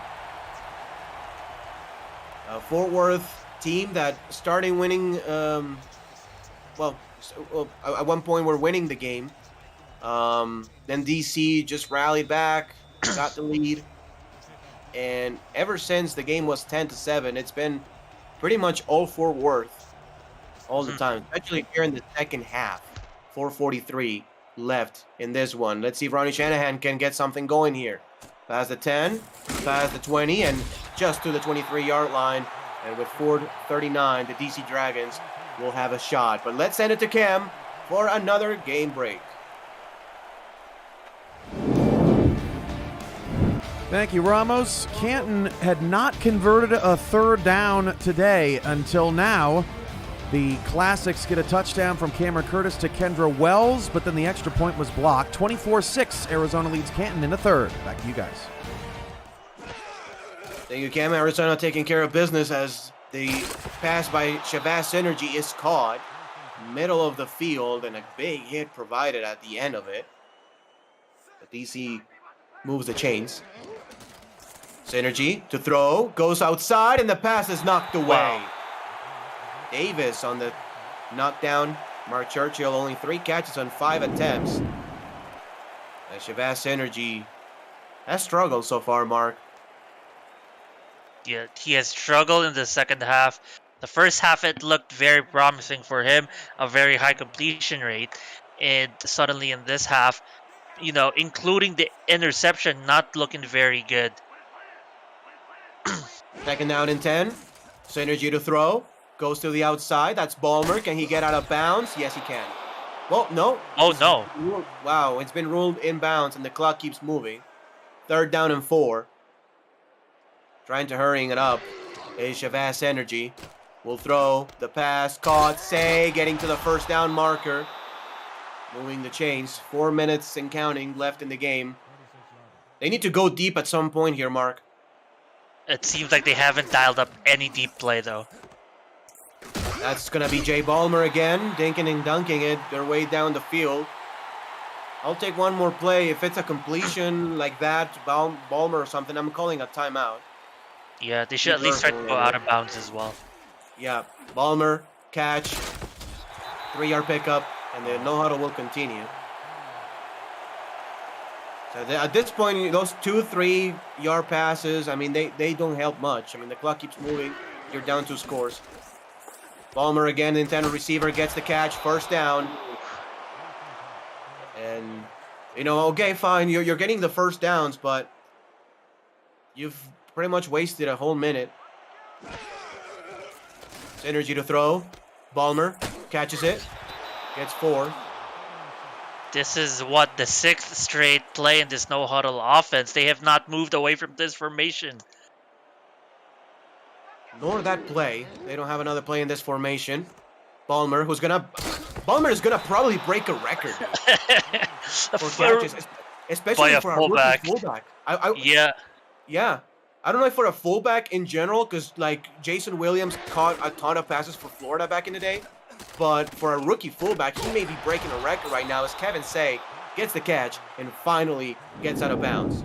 Fort Worth team that starting winning, at one point we're winning the game. Then DC just rallied back, got the lead. And ever since the game was 10-7, it's been pretty much all Fort Worth all the time, especially here in the second half. 4:43 left in this one. Let's see if Ronnie Shanahan can get something going here. Past the 10, past the 20, and just to the 23-yard line. And with 4:39, the DC Dragons will have a shot. But let's send it to Cam for another game break. Thank you, Ramos. Canton had not converted a third down today until now. The Classics get a touchdown from Cameron Curtis to Kendra Wells, but then the extra point was blocked. 24-6, Arizona leads Canton in the third. Back to you guys. Thank you, Cam. Arizona taking care of business as the pass by Shabazz Synergy is caught. Middle of the field and a big hit provided at the end of it. But DC moves the chains. Synergy to throw, goes outside, and the pass is knocked away. Wow. Davis on the knockdown. Mark Churchill only 3 catches on 5 attempts. Shabazz Synergy has struggled so far, Mark. Yeah, he has struggled in the second half. The first half, it looked very promising for him, a very high completion rate. And suddenly in this half, including the interception, not looking very good. Second down and 10. Synergy to throw. Goes to the outside. That's Ballmer. Can he get out of bounds? Yes, he can. Well, no. Oh, no. Wow, it's been ruled inbounds, and the clock keeps moving. Third down and 4. Trying to hurrying it up is Shabazz Synergy. Will throw the pass. Caught. Say, getting to the first down marker. Moving the chains. 4 minutes and counting left in the game. They need to go deep at some point here, Mark. It seems like they haven't dialed up any deep play, though. That's going to be Jay Ballmer again, dinking and dunking it their way down the field. I'll take one more play. If it's a completion like that, Ballmer or something, I'm calling a timeout. Yeah, they should at least try to go out of bounds as well. Yeah, Ballmer, catch, 3-yard pickup, and the no-huddle will continue. So at this point, those 2-3-yard passes, I mean, they don't help much. I mean, the clock keeps moving. You're down 2 scores. Ballmer again, the intended receiver, gets the catch, first down. And, okay, fine, you're getting the first downs, but you've pretty much wasted a whole minute. Synergy to throw. Ballmer catches it, gets 4. This is what, the 6th straight play in this no-huddle offense. They have not moved away from this formation. Nor that play. They don't have another play in this formation. Ballmer is gonna probably break a record for catches, especially for a fullback. Yeah. I don't know if for a fullback in general, because like Jason Williams caught a ton of passes for Florida back in the day. But for a rookie fullback, he may be breaking a record right now as Kevin Say gets the catch and finally gets out of bounds.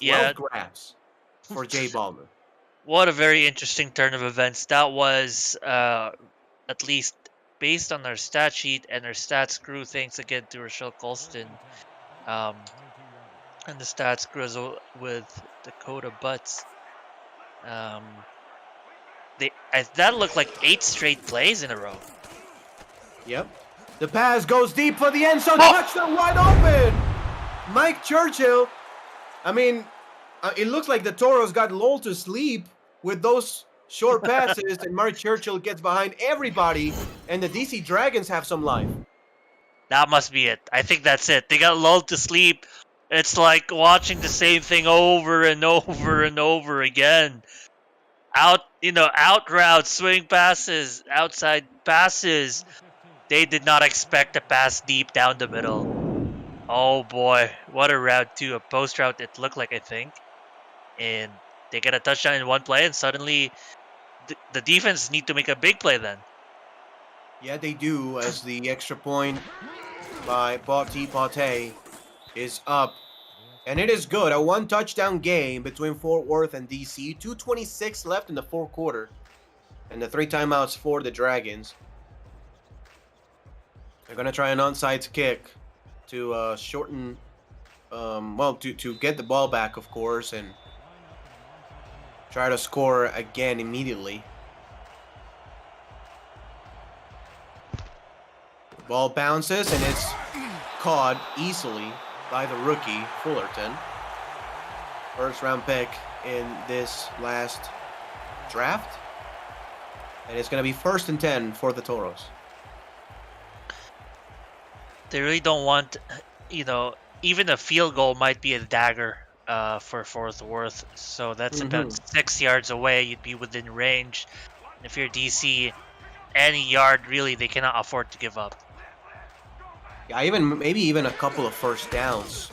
12 grabs for Jay Ballmer. What a very interesting turn of events. That was, at least based on our stat sheet and our stats crew, thanks again to Rochelle Colston, and the stats crew with Dakota Butts. That looked like 8 straight plays in a row. Yep. The pass goes deep for the end zone. Touchdown wide open. Mike Churchill. I mean, it looks like the Toros got lulled to sleep with those short passes, and Mark Churchill gets behind everybody, and the DC Dragons have some life. That must be it. I think that's it. They got lulled to sleep. It's like watching the same thing over and over and over again. out routes, swing passes, outside passes. They did not expect to pass deep down the middle. Oh boy, what a route too. A post route it looked like, I think. And they get a touchdown in one play, and suddenly the defense need to make a big play then. Yeah, they do, as the extra point by Pate is up. And it is good. A one-touchdown game between Fort Worth and DC. 2:26 left in the fourth quarter. And the 3 timeouts for the Dragons. They're going to try an onside kick to shorten, to get the ball back, of course, and try to score again immediately. Ball bounces, and it's caught easily by the rookie, Fullerton. First round pick in this last draft. And it's going to be 1st and 10 for the Toros. They really don't want, even a field goal might be a dagger for Fort Worth. So that's about 6 yards away. You'd be within range. And if you're DC, any yard really they cannot afford to give up. Yeah, maybe even a couple of first downs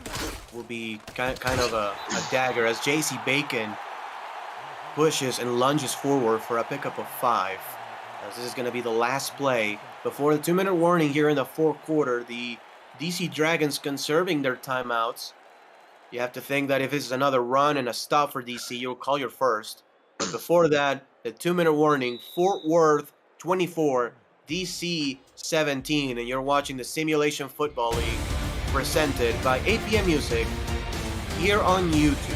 will be kind of a dagger as J.C. Bacon pushes and lunges forward for a pickup of 5. As this is going to be the last play before the 2-minute warning here in the fourth quarter. The DC Dragons conserving their timeouts. You have to think that if this is another run and a stop for DC, you'll call your first. But before that, the 2-minute warning, Fort Worth 24, DC 17, and you're watching the Simulation Football League presented by APM Music here on YouTube.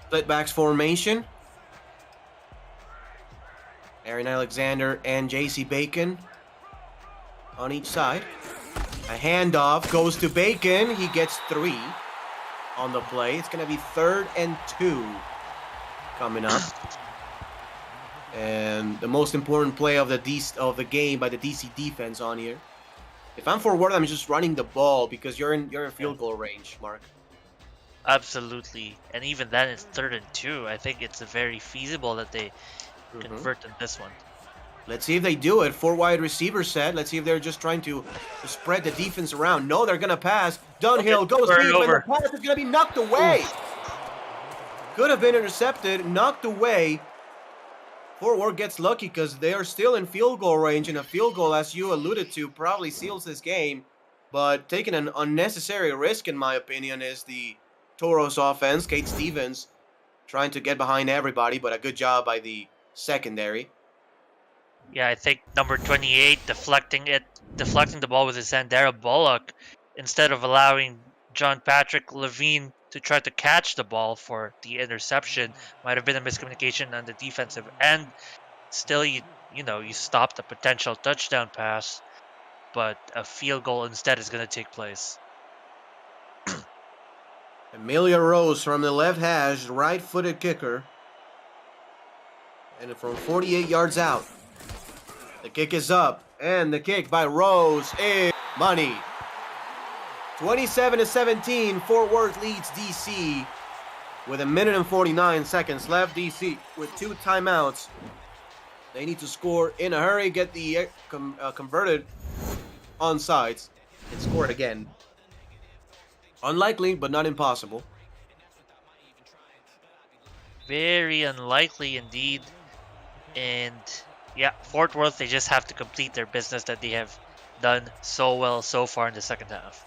Split backs formation. Aaron Alexander and J.C. Bacon on each side. A handoff goes to Bacon. He gets 3 on the play. It's going to be 3rd and 2 coming up. And the most important play of the game by the DC defense on here. If I'm forward, I'm just running the ball because you're in field goal range, Mark. Absolutely. And even then, it's 3rd and 2. I think it's very feasible that they convert in this one. Let's see if they do it. 4 wide receiver set. Let's see if they're just trying to spread the defense around. No, they're going to pass. Dunhill goes deep, and the pass is going to be knocked away. Could have been intercepted, knocked away. Fort Worth gets lucky because they are still in field goal range, and a field goal, as you alluded to, probably seals this game. But taking an unnecessary risk, in my opinion, is the Toros offense. Kate Stevens trying to get behind everybody, but a good job by the secondary. Yeah, I think number 28 deflecting the ball with his hand, Darrell Bullock, instead of allowing John Patrick Levine to try to catch the ball for the interception. Might have been a miscommunication on the defensive end. Still, you stopped a potential touchdown pass, but a field goal instead is going to take place. Amelia Rose from the left hash, right-footed kicker. And from 48 yards out. The kick is up, and the kick by Rose is money. 27-17, Fort Worth leads DC with 1 minute and 49 seconds left. DC with 2 timeouts. They need to score in a hurry, get the converted onside, and score it again. Unlikely, but not impossible. Very unlikely indeed. And yeah, Fort Worth, they just have to complete their business that they have done so well so far in the second half.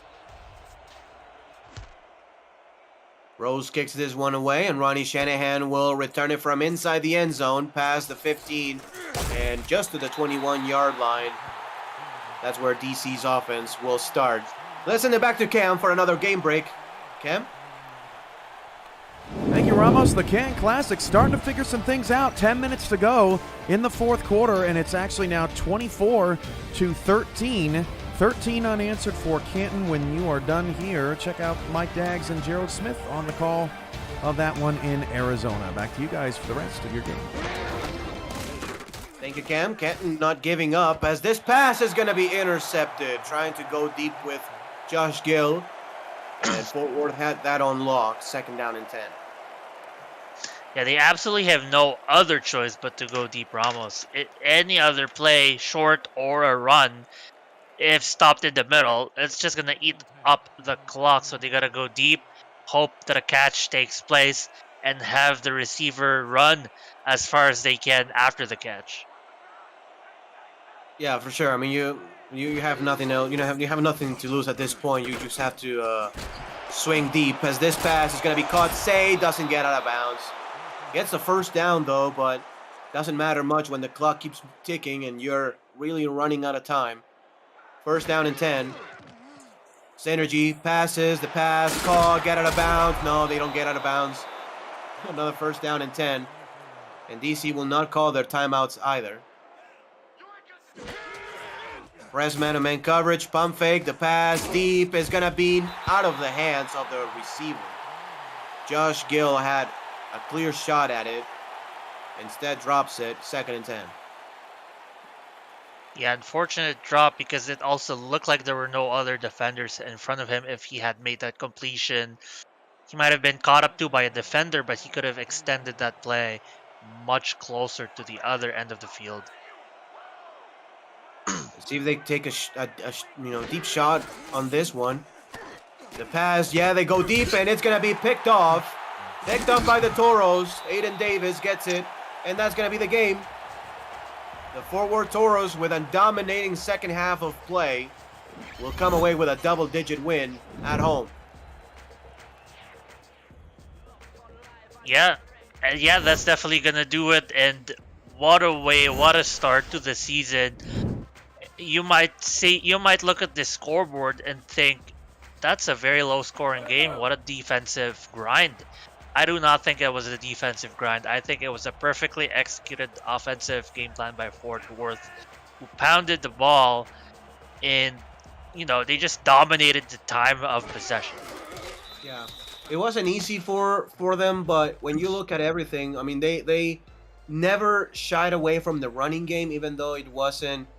Rose kicks this one away, and Ronnie Shanahan will return it from inside the end zone, past the 15, and just to the 21-yard line. That's where DC's offense will start. Let's send it back to Cam for another game break. Cam? Thank you, Ramos. The Can Classic starting to figure some things out. 10 minutes to go in the fourth quarter, and it's actually now 24-13. 13 unanswered for Canton. When you are done here, check out Mike Daggs and Gerald Smith on the call of that one in Arizona. Back to you guys for the rest of your game. Thank you, Cam. Kenton not giving up as this pass is going to be intercepted. Trying to go deep with Josh Gill. And Fort Worth had that on lock. 2nd down and 10. Yeah, they absolutely have no other choice but to go deep, Ramos. Any other play, short or a run, if stopped in the middle, it's just going to eat up the clock. So they got to go deep, hope that a catch takes place, and have the receiver run as far as they can after the catch. Yeah, for sure. I mean, you have nothing else. You have nothing to lose at this point. You just have to swing deep as this pass is going to be caught. Say doesn't get out of bounds. Gets the 1st down though, but doesn't matter much when the clock keeps ticking and you're really running out of time. 1st down and 10. Synergy passes, the pass, call, get out of bounds. No, they don't get out of bounds. Another 1st down and 10. And DC will not call their timeouts either. Press man-to-man coverage, pump fake, the pass deep is going to be out of the hands of the receiver. Josh Gill had a clear shot at it. Instead drops it, 2nd and 10. Yeah, unfortunate drop because it also looked like there were no other defenders in front of him. If he had made that completion, he might have been caught up to by a defender, but he could have extended that play much closer to the other end of the field. See if they take a deep shot on this one. The pass, yeah, they go deep, and it's going to be picked off. Picked up by the Toros. Aiden Davis gets it, and that's going to be the game. The Fort Worth Toros, with a dominating 2nd half of play, will come away with a double-digit win at home. Yeah, that's definitely going to do it, and what a start to the season. You might look at the scoreboard and think, that's a very low-scoring game. What a defensive grind. I do not think it was a defensive grind. I think it was a perfectly executed offensive game plan by Fort Worth, who pounded the ball, and they just dominated the time of possession. Yeah, it wasn't easy for them, but when you look at everything, I mean, they never shied away from the running game, even though it wasn't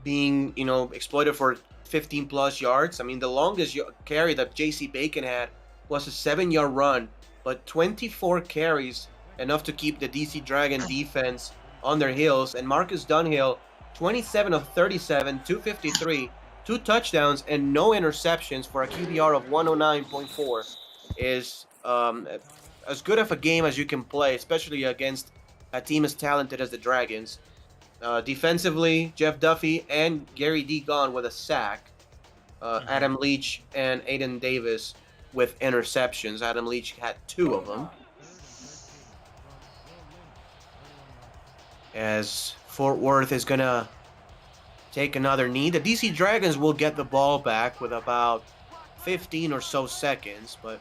being exploited for 15 plus yards. I mean, the longest carry that JC Bacon had was a 7-yard run, but 24 carries, enough to keep the DC Dragon defense on their heels. And Marcus Dunhill, 27 of 37, 253, 2 touchdowns, and no interceptions for a QBR of 109.4 is as good of a game as you can play, especially against a team as talented as the Dragons. Defensively, Jeff Duffy and Gary Degon with a sack. Adam Leach and Aiden Davis with interceptions. Adam Leach had 2 of them. As Fort Worth is going to take another knee. The DC Dragons will get the ball back with about 15 or so seconds, but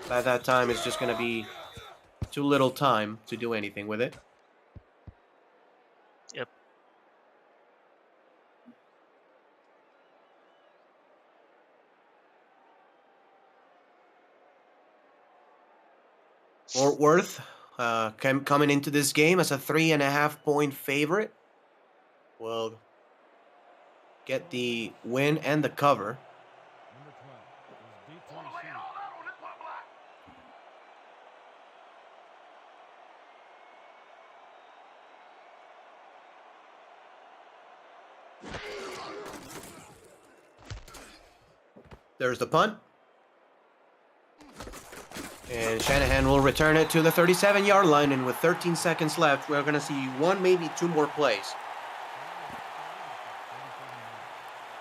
by that time it's just going to be too little time to do anything with it. Yep. Fort Worth coming into this game as a 3.5-point favorite. Will get the win and the cover. There's the punt. And Shanahan will return it to the 37-yard line, and with 13 seconds left, we're going to see 1, maybe 2 more plays.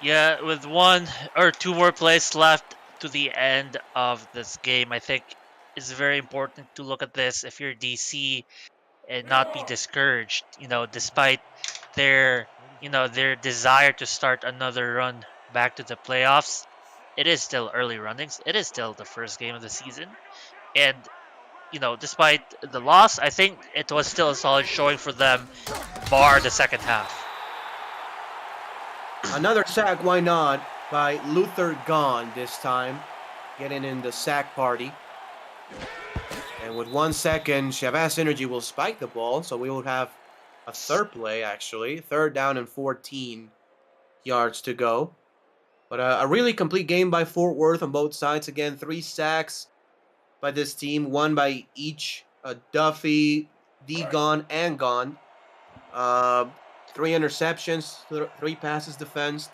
Yeah, with 1 or 2 more plays left to the end of this game, I think it's very important to look at this if you're DC and not be discouraged. Despite their desire to start another run back to the playoffs, it is still early runnings. It is still the first game of the season. And, despite the loss, I think it was still a solid showing for them, bar the second half. Another sack, why not, by Luther Gahn this time, getting in the sack party. And with 1 second, Shabazz Energy will spike the ball, so we will have a third play, actually. 3rd down and 14 yards to go. But a really complete game by Fort Worth on both sides. Again, 3 sacks by this team, 1 by each. Duffy, Gone, and Gone. 3 interceptions, 3 passes defensed,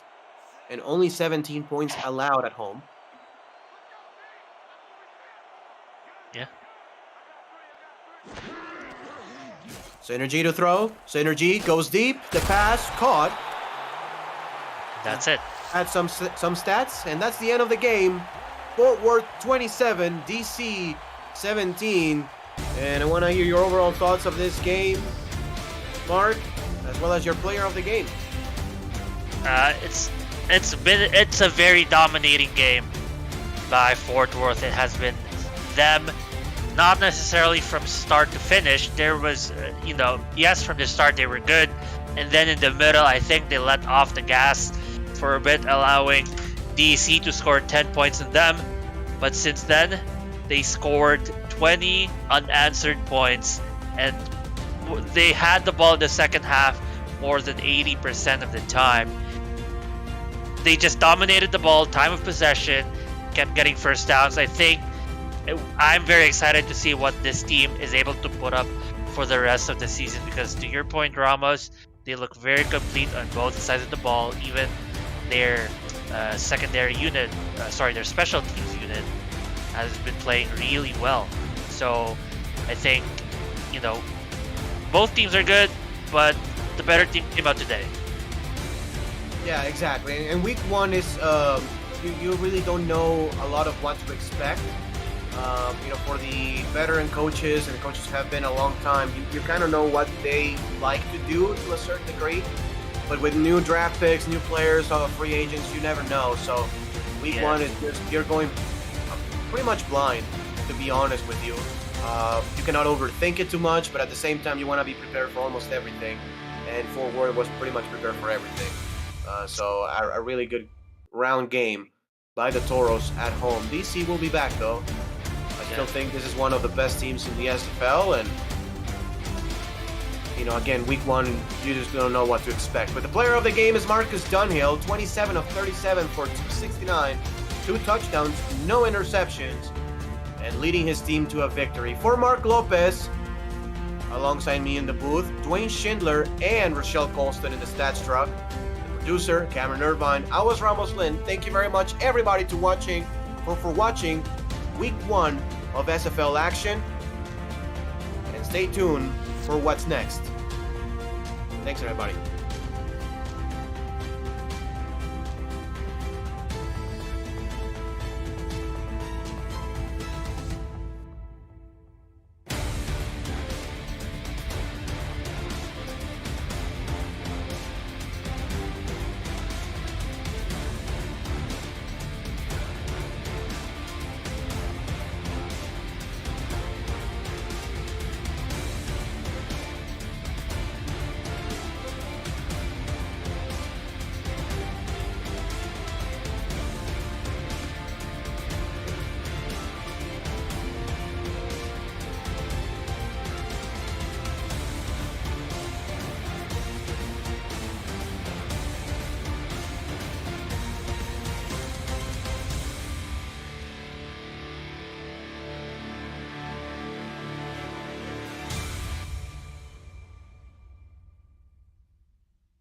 and only 17 points allowed at home. Yeah. Synergy to throw. Synergy goes deep. The pass caught. That's it. Had some stats, and that's the end of the game. Fort Worth 27, DC 17. And I want to hear your overall thoughts of this game, Mark, as well as your player of the game. It's a very dominating game by Fort Worth. It has been them, not necessarily from start to finish. There was, yes, from the start they were good, and then in the middle, I think they let off the gas for a bit, allowing DC to score 10 points on them. But since then, they scored 20 unanswered points, and they had the ball in the second half more than 80% of the time. They just dominated the ball, time of possession, kept getting first downs. I think I'm very excited to see what this team is able to put up for the rest of the season, because to your point, Ramos, they look very complete on both sides of the ball. Even their secondary unit, their special teams unit has been playing really well. So I think, both teams are good, but the better team came out today. Yeah, exactly. And week 1 is, you really don't know a lot of what to expect. For the veteran coaches, and the coaches have been a long time, you kind of know what they like to do to a certain degree. But with new draft picks, new players, free agents, you never know. So week 1 is just, you're going pretty much blind, to be honest with you. You cannot overthink it too much, but at the same time, you want to be prepared for almost everything. And Fort Worth was pretty much prepared for everything. So a really good round game by the Toros at home. DC will be back, though. I still think this is one of the best teams in the SFL, and again, week 1, you just don't know what to expect. But the player of the game is Marcus Dunhill, 27 of 37 for 269, 2 touchdowns, no interceptions, and leading his team to a victory. For Mark Lopez, alongside me in the booth, Dwayne Schindler and Rochelle Colston in the stats truck, the producer, Cameron Irvine, I was Ramos Lynn. Thank you very much, everybody, for watching week 1 of SFL action, and stay tuned for what's next. Thanks, everybody.